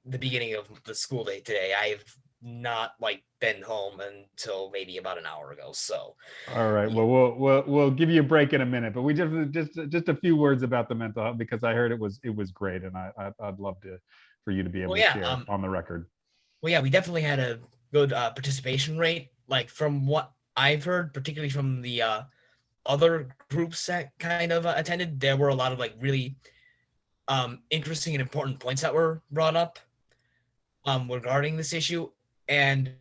the beginning of the school day today. I've not like been home until maybe about an hour ago. So. All right. Well, we'll give you a break in a minute, but we just a few words about the mental health, because I heard it was great, and I'd love for you to be able to share on the record. Well, yeah, we definitely had a good participation rate. Like from what I've heard, particularly from the other groups that kind of attended, there were a lot of like really interesting and important points that were brought up regarding this issue. And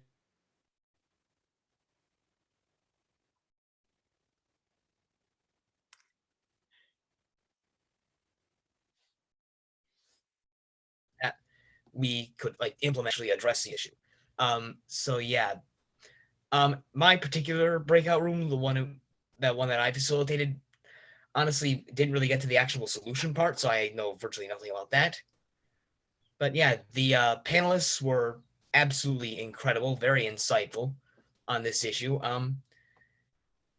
that we could like implement actually address the issue. So yeah, my particular breakout room, the one that I facilitated, honestly didn't really get to the actual solution part, so I know virtually nothing about that. But yeah, the panelists were absolutely incredible, very insightful on this issue.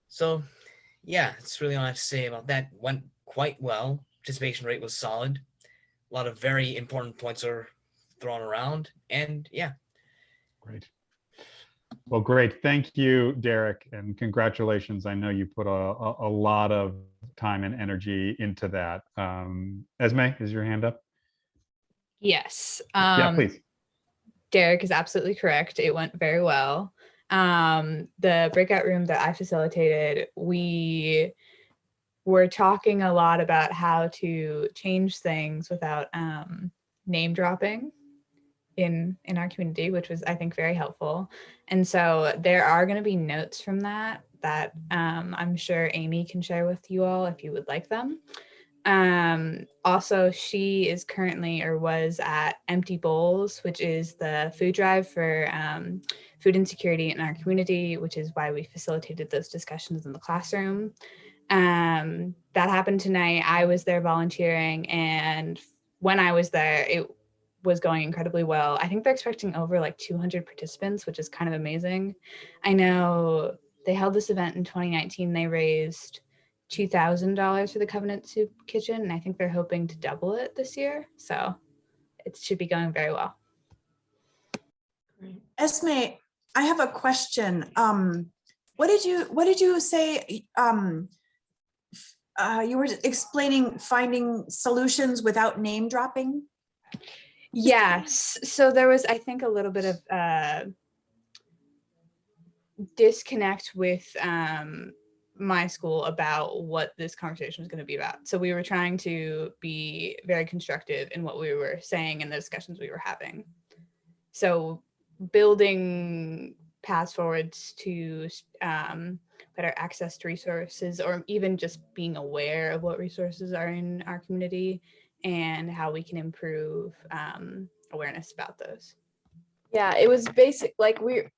So yeah, that's really all I have to say about that. Went quite well. Participation rate was solid. A lot of very important points are thrown around, and yeah. Great. Well, great. Thank you, Derek, and congratulations. I know you put a lot of time and energy into that. Esme, is your hand up? Yes. Yeah, please. Derek is absolutely correct. It went very well. The breakout room that I facilitated, we were talking a lot about how to change things without name dropping in our community, which was, I think, very helpful. And so there are going to be notes from that I'm sure Amy can share with you all if you would like them. Also, she is currently or was at Empty Bowls, which is the food drive for food insecurity in our community, which is why we facilitated those discussions in the classroom. That happened tonight. I was there volunteering, and when I was there, it was going incredibly well. I think they're expecting over like 200 participants, which is kind of amazing. I know they held this event in 2019. They raised $2,000 for the Covenant Soup Kitchen, and I think they're hoping to double it this year. So it should be going very well. Esme, I have a question. What did you say? You were explaining finding solutions without name dropping. Yes. So there was, I think, a little bit of disconnect with my school about what this conversation was going to be about. So we were trying to be very constructive in what we were saying and the discussions we were having. So building paths forwards to better access to resources, or even just being aware of what resources are in our community and how we can improve awareness about those. Yeah, it was basic. Like we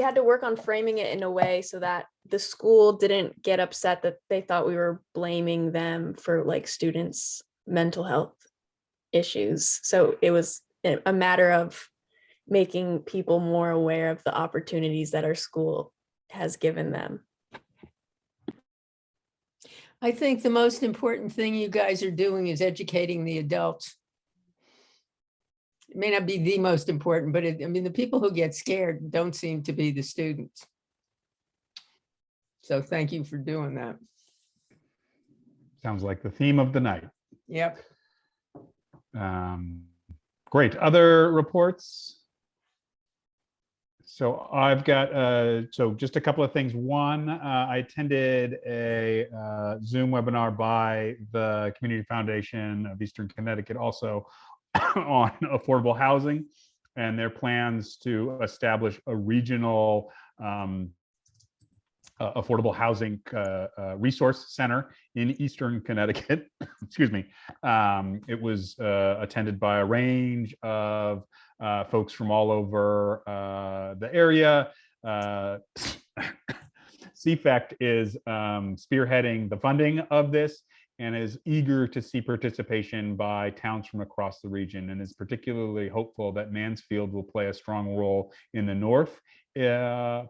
had to work on framing it in a way so that the school didn't get upset that they thought we were blaming them for like students' mental health issues. So it was a matter of making people more aware of the opportunities that our school has given them. I think the most important thing you guys are doing is educating the adults. It may not be the most important, but I mean, the people who get scared don't seem to be the students. So thank you for doing that. Sounds like the theme of the night. Yep. Great. Other reports? So I've got, so just a couple of things. One, I attended a Zoom webinar by the Community Foundation of Eastern Connecticut, also on affordable housing and their plans to establish a regional affordable housing resource center in Eastern Connecticut. Excuse me. It was attended by a range of folks from all over the area. CFECT is spearheading the funding of this and is eager to see participation by towns from across the region, and is particularly hopeful that Mansfield will play a strong role in the north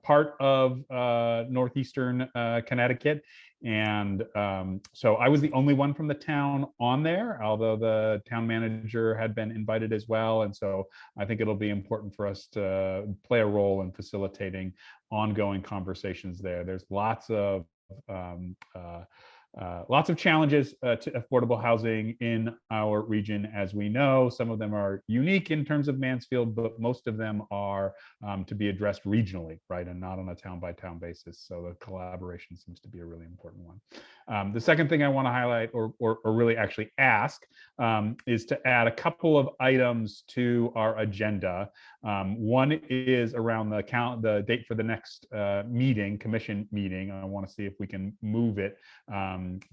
part of northeastern Connecticut. And so I was the only one from the town on there, although the town manager had been invited as well. And so I think it'll be important for us to play a role in facilitating ongoing conversations there. There's lots of challenges to affordable housing in our region, as we know. Some of them are unique in terms of Mansfield, but most of them are to be addressed regionally, right, and not on a town-by-town basis. So the collaboration seems to be a really important one. The second thing I want to highlight, or really actually ask, is to add a couple of items to our agenda. One is around the date for the next commission meeting. I want to see if we can move it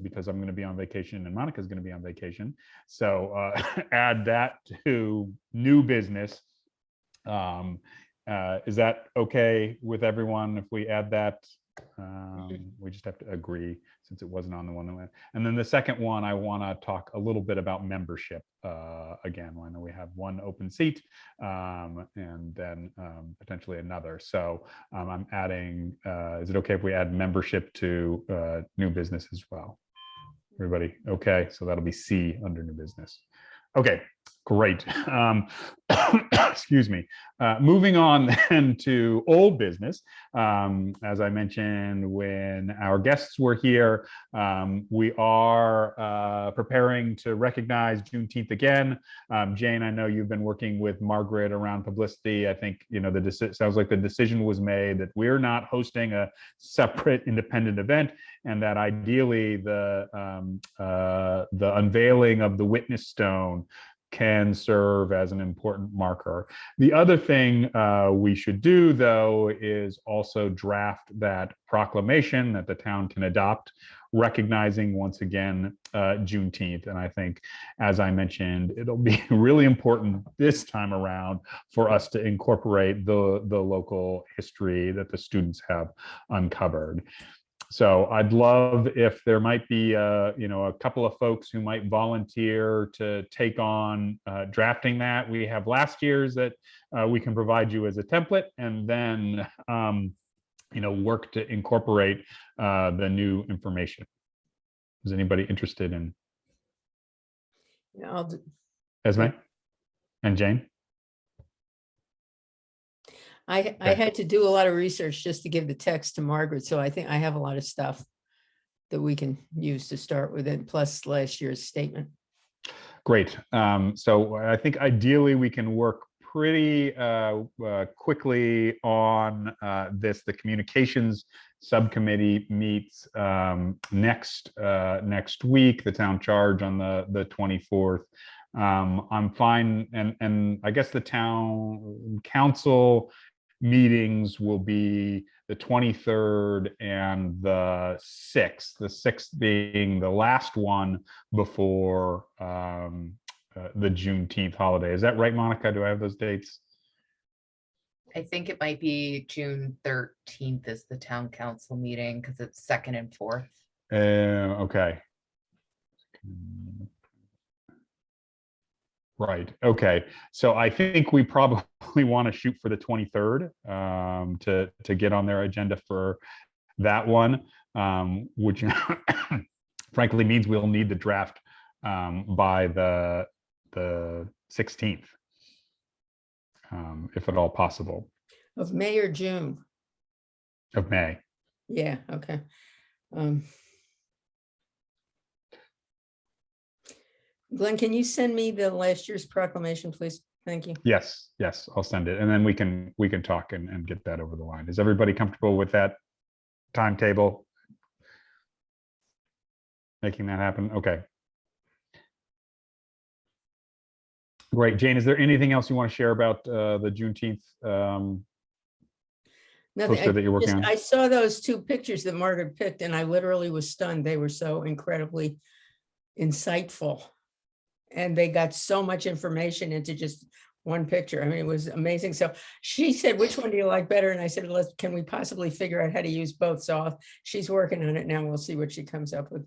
because I'm going to be on vacation and Monica's going to be on vacation. So add that to new business. Is that okay with everyone if we add that? We just have to agree since it wasn't on the one that went. And then the second one, I want to talk a little bit about membership again. I know we have one open seat and then potentially another. So I'm adding, is it okay if we add membership to new business as well? Everybody okay? So that'll be C under new business. Okay, great. Excuse me. Moving on then to old business. As I mentioned when our guests were here, we are preparing to recognize Juneteenth again. Jane, I know you've been working with Margaret around publicity. I think, you know, sounds like the decision was made that we're not hosting a separate independent event, and that ideally the unveiling of the witness stone can serve as an important marker. The other thing we should do, though, is also draft that proclamation that the town can adopt, recognizing once again Juneteenth. And I think, as I mentioned, it'll be really important this time around for us to incorporate the local history that the students have uncovered. So I'd love if there might be a couple of folks who might volunteer to take on drafting that. We have last year's that we can provide you as a template, and then work to incorporate the new information. Is anybody interested in? Yeah, I'll do. Esme and Jane? I had to do a lot of research just to give the text to Margaret, so I think I have a lot of stuff that we can use to start with it, plus last year's statement. Great. So I think ideally we can work pretty quickly on this. The communications subcommittee meets next week, the town charge on the 24th. I'm fine, and I guess the town council meetings will be the 23rd and the 6th, the 6th being the last one before the Juneteenth holiday. Is that right, Monica? Do I have those dates? I think it might be June 13th is the town council meeting because it's 2nd and 4th. Okay. Right. Okay. So I think we probably want to shoot for the 23rd to get on their agenda for that one, which frankly means we'll need the draft by the 16th, if at all possible. Of May or June? Of May. Yeah, okay. Glenn, can you send me the last year's proclamation, please? Thank you. Yes, I'll send it, and then we can talk and get that over the line. Is everybody comfortable with that timetable? Making that happen? Okay. Great. Jane, is there anything else you want to share about the Juneteenth Nothing. poster that you're working on? I saw those two pictures that Margaret picked, and I literally was stunned. They were so incredibly insightful. And they got so much information into just one picture. I mean, it was amazing. So she said, which one do you like better? And I said, can we possibly figure out how to use both? So she's working on it now. We'll see what she comes up with.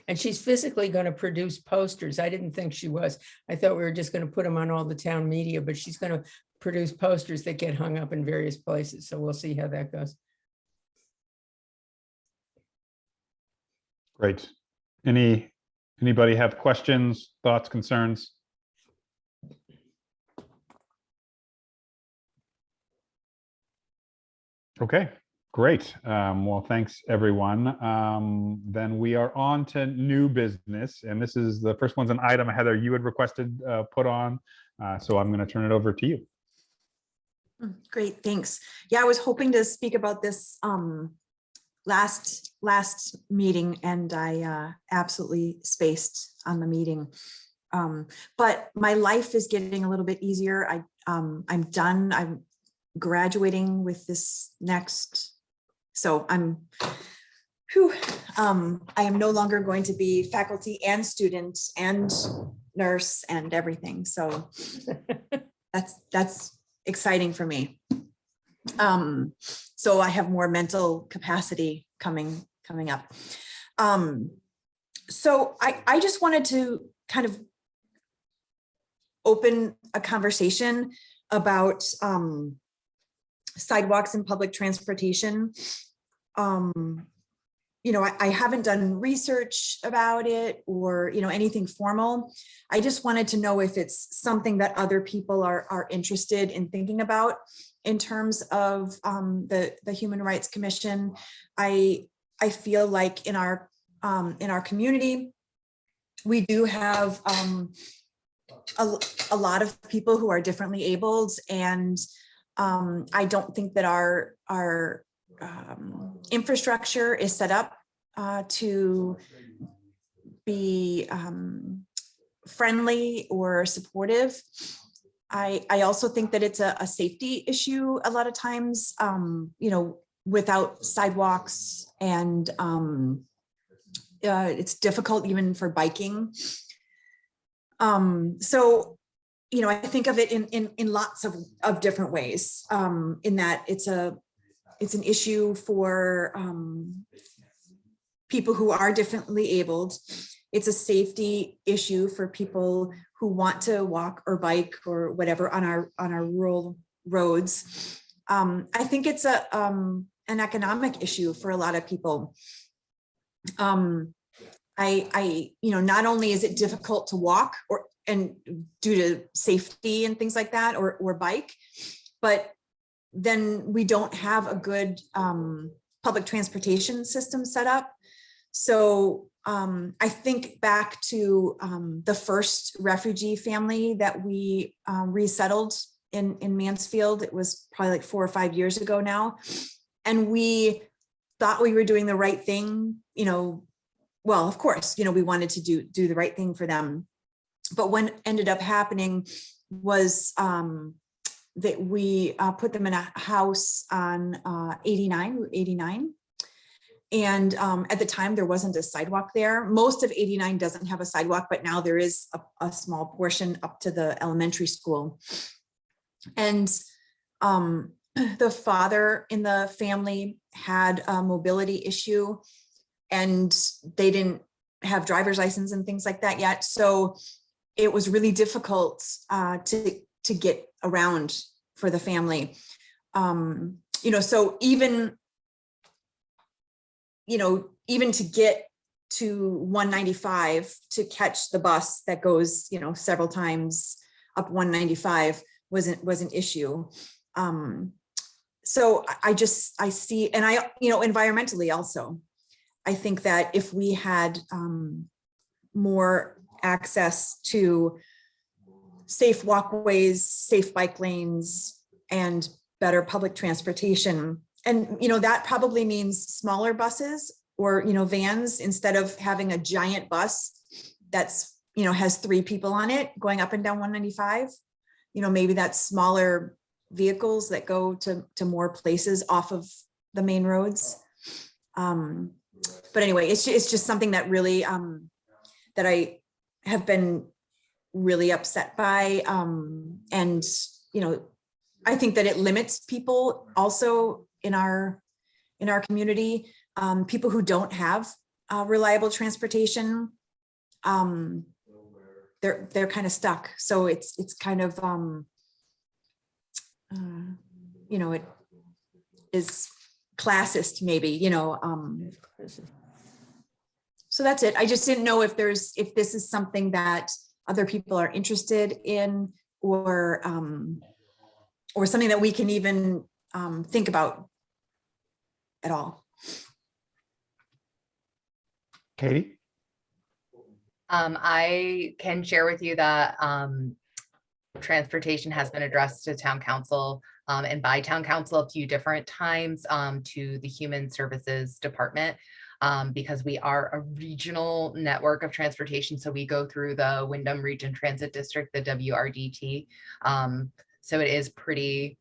And she's physically going to produce posters. I didn't think she was. I thought we were just going to put them on all the town media, but she's going to produce posters that get hung up in various places. So we'll see how that goes. Great. Anybody have questions, thoughts, concerns? Okay, great. Well, thanks everyone. Then we are on to new business, and this is the first one's an item, Heather, you had requested put on. So I'm going to turn it over to you. Great, thanks. Yeah, I was hoping to speak about this last meeting, and I absolutely spaced on the meeting. But my life is getting a little bit easier. I'm done. I'm graduating with this next. So I am no longer going to be faculty and student and nurse and everything. So that's exciting for me. So I have more mental capacity coming up. So I just wanted to kind of open a conversation about sidewalks and public transportation. I haven't done research about it or, anything formal. I just wanted to know if it's something that other people are interested in thinking about in terms of the Human Rights Commission. I feel like in our community, we do have a lot of people who are differently abled, and I don't think that our infrastructure is set up to be friendly or supportive. I also think that it's a safety issue a lot of times, without sidewalks, and it's difficult even for biking. So, I think of it in lots of different ways, in that it's an issue for people who are differently abled. It's a safety issue for people who want to walk or bike or whatever on our rural roads. I think it's an economic issue for a lot of people. Not only is it difficult to walk and due to safety and things like that, or bike, but then we don't have a good public transportation system set up. So I think back to the first refugee family that we resettled in Mansfield. It was probably like 4 or 5 years ago now. And we thought we were doing the right thing, well, of course, we wanted to do the right thing for them. But what ended up happening was that we put them in a house on 89. And at the time, there wasn't a sidewalk there. Most of 89 doesn't have a sidewalk, but now there is a small portion up to the elementary school. And the father in the family had a mobility issue, and they didn't have driver's license and things like that yet. So it was really difficult to get around for the family. So even to get to 195 to catch the bus that goes, several times up 195 was an issue. So I see, and environmentally also, I think that if we had more access to safe walkways, safe bike lanes, and better public transportation, and that probably means smaller buses or vans, instead of having a giant bus that's has 3 people on it going up and down 195. Maybe that's smaller vehicles that go to more places off of the main roads. But anyway, it's just something that really that I have been really upset by, and I think that it limits people also in our community, people who don't have reliable transportation. They're kind of stuck. So it's kind of it is classist maybe, so that's it. I just didn't know if this is something that other people are interested in, or something that we can even think about at all. Katie? I can share with you that transportation has been addressed to town council and by town council a few different times to the Human Services Department, because we are a regional network of transportation. So we go through the Wyndham Region Transit District, the WRDT. So it is pretty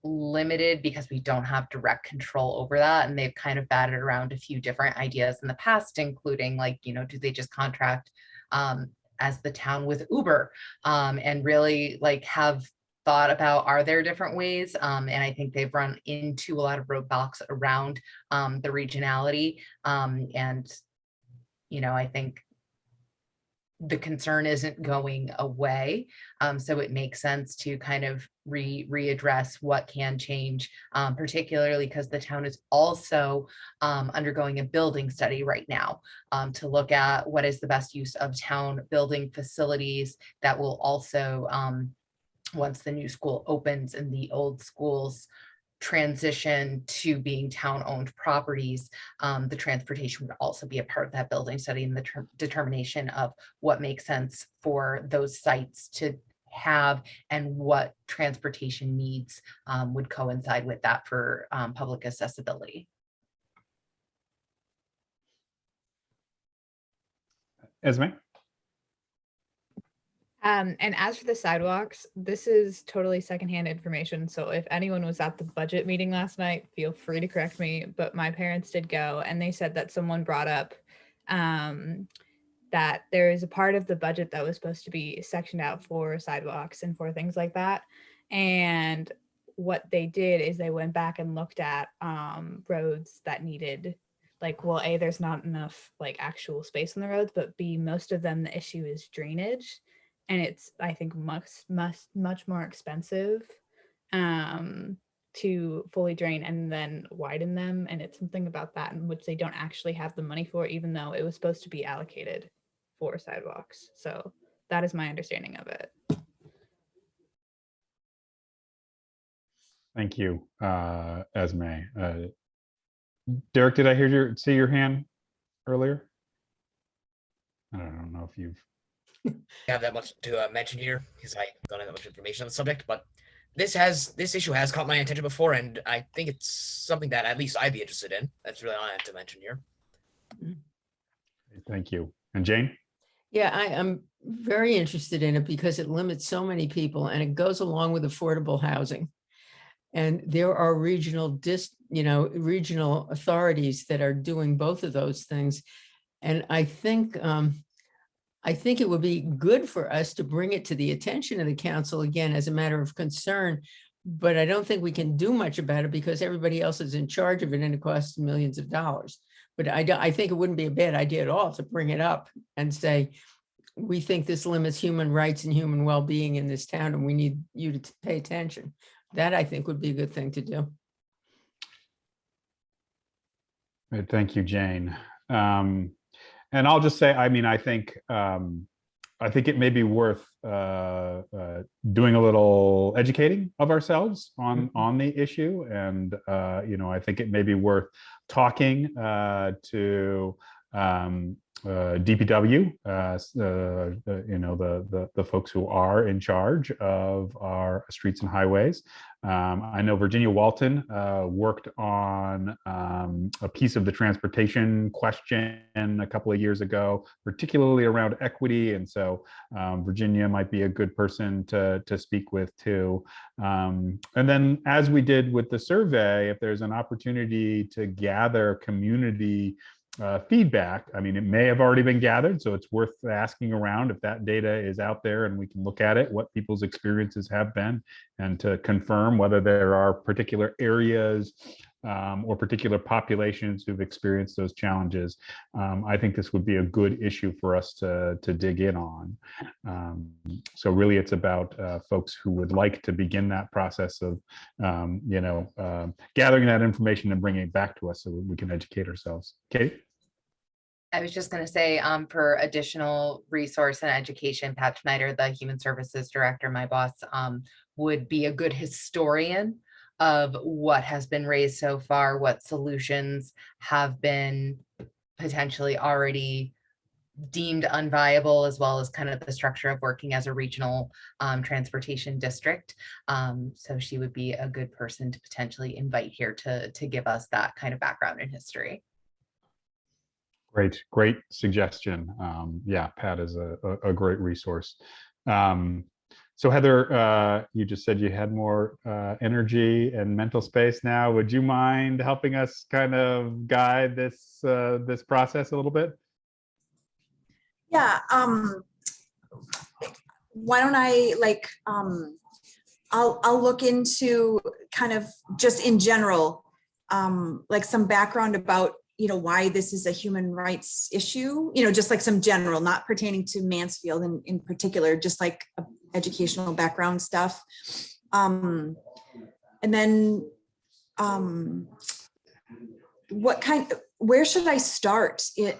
limited because we don't have direct control over that. And they've kind of batted around a few different ideas in the past, including do they just contract as the town with Uber, and really have thought about, are there different ways? And I think they've run into a lot of roadblocks around the regionality. And I think the concern isn't going away. So it makes sense to kind of readdress what can change, particularly because the town is also undergoing a building study right now to look at what is the best use of town building facilities that will also, once the new school opens and the old schools transition to being town-owned properties, the transportation would also be a part of that building study and the determination of what makes sense for those sites to have and what transportation needs would coincide with that for public accessibility. Esme? And as for the sidewalks, this is totally secondhand information. So if anyone was at the budget meeting last night, feel free to correct me. But my parents did go, and they said that someone brought up that there is a part of the budget that was supposed to be sectioned out for sidewalks and for things like that. And what they did is they went back and looked at roads that needed, like, well, A, there's not enough like actual space on the roads, but B, most of them, the issue is drainage. And it's, I think, much more expensive to fully drain and then widen them. And it's something about that in which they don't actually have the money for, even though it was supposed to be allocated for sidewalks. So that is my understanding of it. Thank you, Esme. Derek, did I see your hand earlier? I don't know if you've Have that much to mention here because I don't have that much information on the subject, but this issue has caught my attention before, and I think it's something that at least I'd be interested in. That's really all I have to mention here. Thank you. And Jane? Yeah, I'm very interested in it because it limits so many people and it goes along with affordable housing. And there are regional authorities that are doing both of those things. And I think it would be good for us to bring it to the attention of the council again as a matter of concern. But I don't think we can do much about it because everybody else is in charge of it and it costs millions of dollars. But I think it wouldn't be a bad idea at all to bring it up and say, we think this limits human rights and human well-being in this town and we need you to pay attention. That I think would be a good thing to do. Right, thank you, Jane. And I'll just say, I mean, I think it may be worth doing a little educating of ourselves on the issue, and I think it may be worth talking to DPW, the folks who are in charge of our streets and highways. I know Virginia Walton worked on a piece of the transportation question a couple of years ago, particularly around equity. And so Virginia might be a good person to speak with too. And then as we did with the survey, if there's an opportunity to gather community feedback, I mean, it may have already been gathered, so it's worth asking around if that data is out there and we can look at it, what people's experiences have been, and to confirm whether there are particular areas or particular populations who've experienced those challenges. I think this would be a good issue for us to dig in on. So really it's about folks who would like to begin that process of, gathering that information and bringing it back to us so we can educate ourselves. Katie? I was just going to say, for additional resource and education, Pat Schneider, the Human Services Director, my boss, would be a good historian of what has been raised so far, what solutions have been potentially already deemed unviable, as well as kind of the structure of working as a regional transportation district. So she would be a good person to potentially invite here to give us that kind of background and history. Great suggestion. Yeah, Pat is a great resource. So Heather, you just said you had more energy and mental space now. Would you mind helping us kind of guide this this process a little bit? Yeah. Why don't I I'll look into kind of just in general, like some background about why this is a human rights issue, just like some general, not pertaining to Mansfield in particular, just like educational background stuff. And then where should I start it,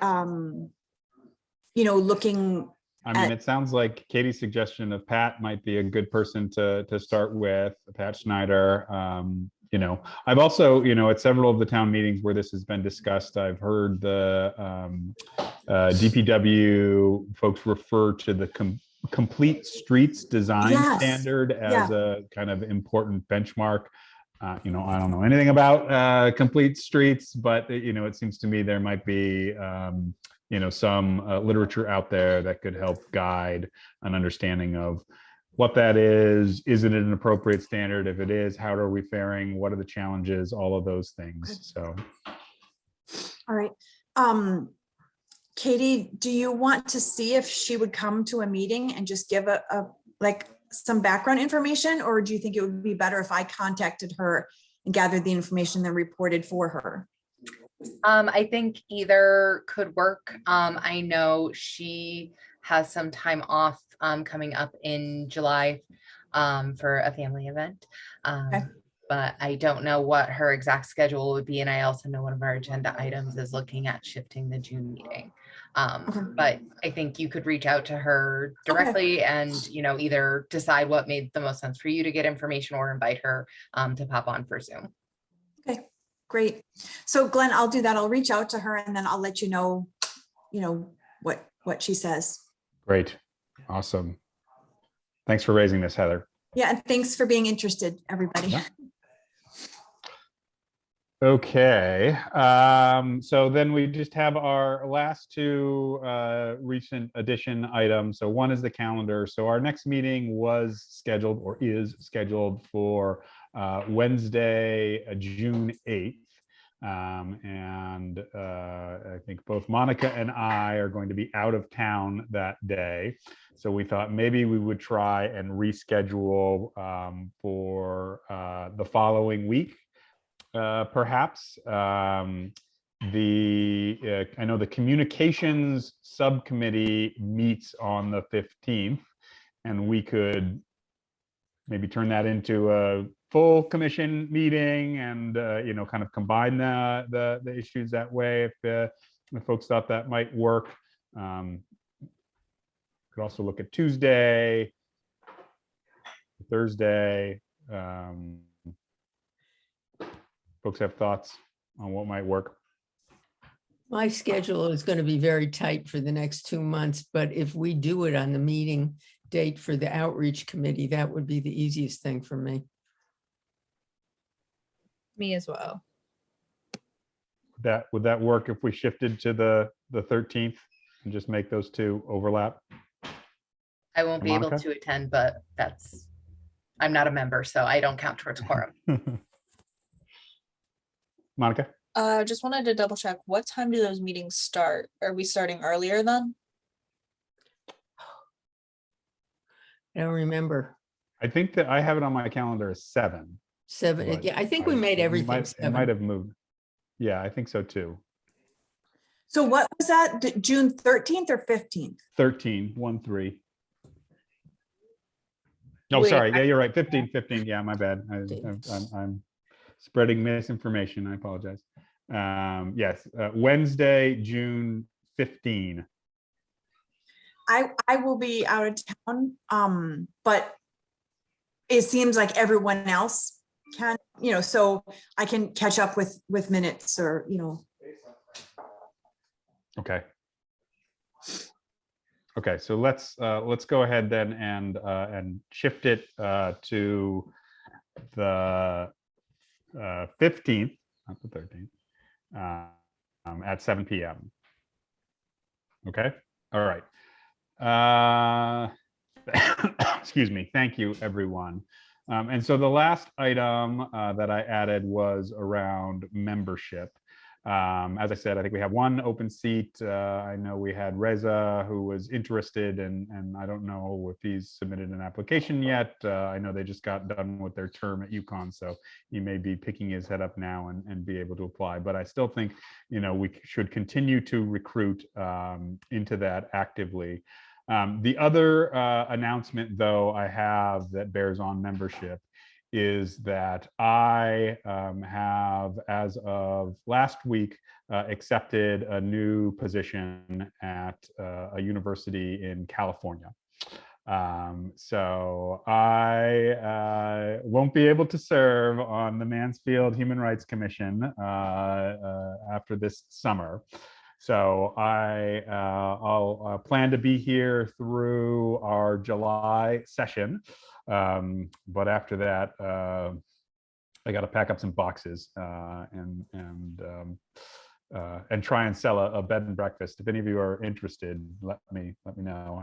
looking I mean, it sounds like Katie's suggestion of Pat might be a good person to start with, Pat Schneider. I've also, at several of the town meetings where this has been discussed, I've heard the DPW folks refer to the complete streets design standard as a kind of important benchmark. I don't know anything about complete streets, but it seems to me there might be some literature out there that could help guide an understanding of what that is. Isn't it an appropriate standard? If it is, how are we faring? What are the challenges? All of those things. So. All right. Katie, do you want to see if she would come to a meeting and just give like some background information, or do you think it would be better if I contacted her and gathered the information then reported for her? I think either could work. I know she has some time off coming up in July for a family event. But I don't know what her exact schedule would be. And I also know one of our agenda items is looking at shifting the June meeting. But I think you could reach out to her directly and, either decide what made the most sense for you to get information or invite her to pop on for Zoom. Okay, great. So Glenn, I'll do that. I'll reach out to her and then I'll let you know, what she says. Great. Awesome. Thanks for raising this, Heather. Yeah, and thanks for being interested, everybody. Yeah. Okay, so then we just have our last two recent addition items. So one is the calendar. So our next meeting was scheduled or is scheduled for Wednesday, June 8th. And I think both Monica and I are going to be out of town that day. So we thought maybe we would try and reschedule for the following week. Perhaps I know the communications subcommittee meets on the 15th, and we could maybe turn that into a full commission meeting and kind of combine the issues that way if folks thought that might work. Could also look at Tuesday, Thursday. Folks have thoughts on what might work? My schedule is going to be very tight for the next 2 months, but if we do it on the meeting date for the outreach committee, that would be the easiest thing for me. Me as well. Would that work if we shifted to the 13th and just make those two overlap? I won't be able Monica? to attend, but I'm not a member, so I don't count towards quorum. Monica? Just wanted to double check. What time do those meetings start? Are we starting earlier then? I don't remember. I think that I have it on my calendar as 7. 7, but yeah, I think we made everything It 7. might have moved. Yeah, I think so too. So what was that? June 13th or 15th? 13, 1-3. No, Wait, sorry. Yeah, you're right. 15. Yeah, my bad. I'm spreading misinformation. I apologize. Yes, Wednesday, June 15. I will be out of town, but it seems like everyone else can, so I can catch up with minutes or, Okay. Okay, so let's go ahead then and shift it to the 15th, not the 13th, at 7 p.m. Okay. All right. Excuse me. Thank you, everyone. And so the last item that I added was around membership. As I said, I think we have one open seat. I know we had Reza who was interested, and I don't know if he's submitted an application yet. I know they just got done with their term at UConn, so he may be picking his head up now and be able to apply. But I still think, we should continue to recruit into that actively. The other announcement, though, I have that bears on membership is that I have, as of last week, accepted a new position at a university in California. So I won't be able to serve on the Mansfield Human Rights Commission after this summer. So I'll plan to be here through our July session. But after that, I got to pack up some boxes and and try and sell a bed and breakfast. If any of you are interested, let me know.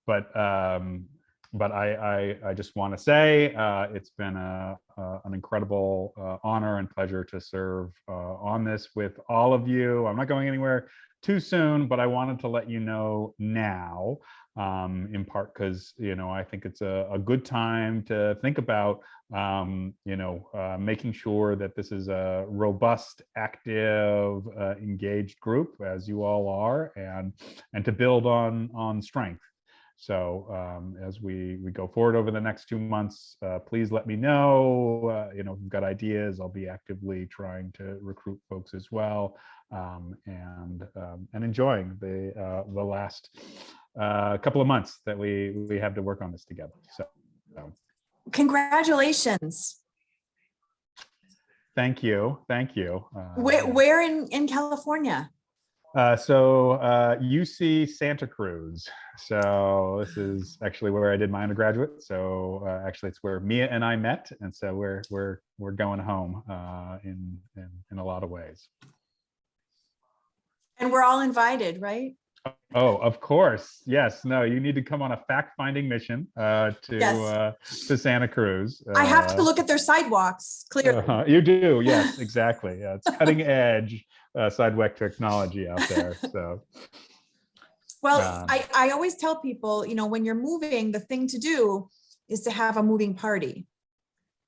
But I just want to say it's been an incredible honor and pleasure to serve on this with all of you. I'm not going anywhere too soon, but I wanted to let you know now, in part because, I think it's a good time to think about, making sure that this is a robust, active, engaged group, as you all are, and to build on strength. So as we go forward over the next 2 months, please let me know. If you've got ideas, I'll be actively trying to recruit folks as well, and enjoying the last couple of months that we have to work on this together. So Congratulations. thank you. Where in California? So UC Santa Cruz. So this is actually where I did my undergraduate. So actually, it's where Mia and I met, and so we're going home in a lot of ways. And we're all invited, right? Oh, of course. Yes. No, you need to come on a fact-finding mission to Santa Cruz. I have to look at their sidewalks, clearly. You do. Yes, exactly. Yeah, it's cutting edge sidewalk technology out there. So. Well, I always tell people, when you're moving, the thing to do is to have a moving party.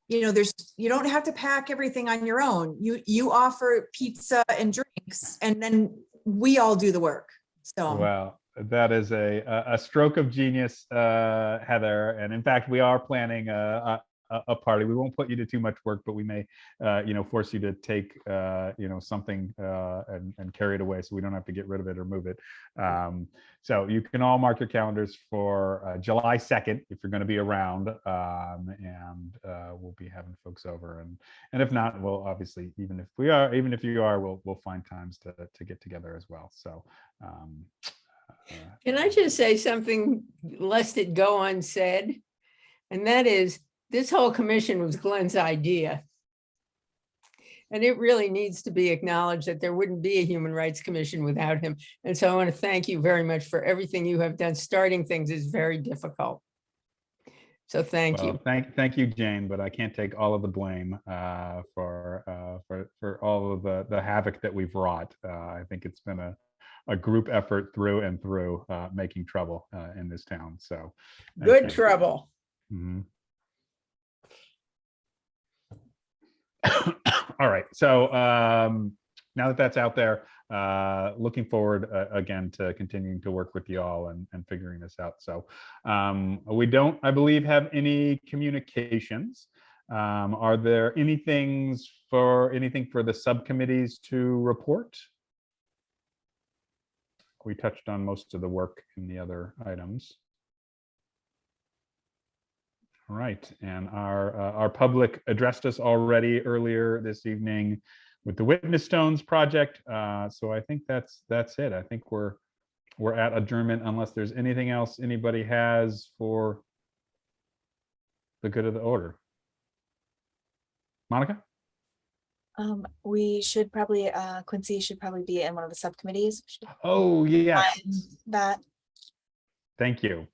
You don't have to pack everything on your own. You offer pizza and drinks, and then we all do the work. So. Well, that is a stroke of genius, Heather. And in fact, we are planning a party. We won't put you to too much work, but we may, force you to take, something and carry it away, so we don't have to get rid of it or move it. So you can all mark your calendars for July 2nd if you're going to be around, and we'll be having folks over. And if not, we'll obviously, even if you are, we'll find times to get together as well. So. Can I just say something lest it go unsaid? And that is, this whole commission was Glenn's idea. And it really needs to be acknowledged that there wouldn't be a Human Rights Commission without him. And so I want to thank you very much for everything you have done. Starting things is very difficult. So thank you. Thank you, Jane, but I can't take all of the blame for all of the havoc that we've wrought. I think it's been a group effort through and through, making trouble in this town. So good trouble. Mm-hmm. All right. So now that that's out there, looking forward again to continuing to work with you all and figuring this out. So we don't, I believe, have any communications. Are there anything for the subcommittees to report? We touched on most of the work in the other items. All right, and our public addressed us already earlier this evening with the Witness Stones project. So I think that's it. I think we're at adjournment unless there's anything else anybody has for the good of the order. Monica? We should probably, Quincy should probably be in one of the subcommittees. Oh, yes. That. Thank you.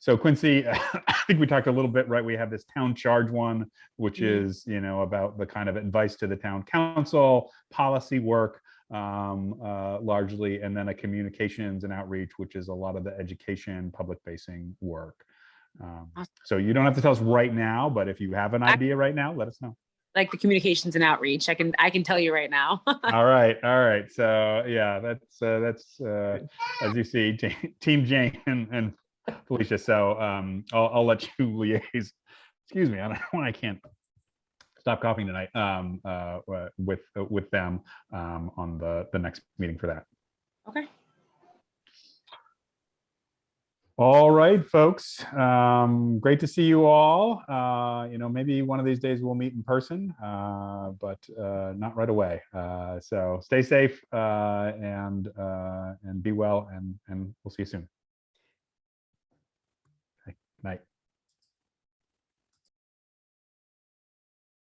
So Quincy, I think we talked a little bit, right? We have this town charge one, which is, about the kind of advice to the town council, policy work, largely, and then a communications and outreach, which is a lot of the education, public facing work. So you don't have to tell us right now, but if you have an idea right now, let us know. Like the communications and outreach, I can tell you right now. All right. So yeah, that's as you see, Team Jane and Felicia. So I'll let you liaise. Excuse me, I don't know why I can't stop coughing tonight. With them on the next meeting for that. Okay. All right, folks. Great to see you all. Maybe one of these days we'll meet in person, but not right away. So stay safe and be well, and we'll see you soon. Okay, night.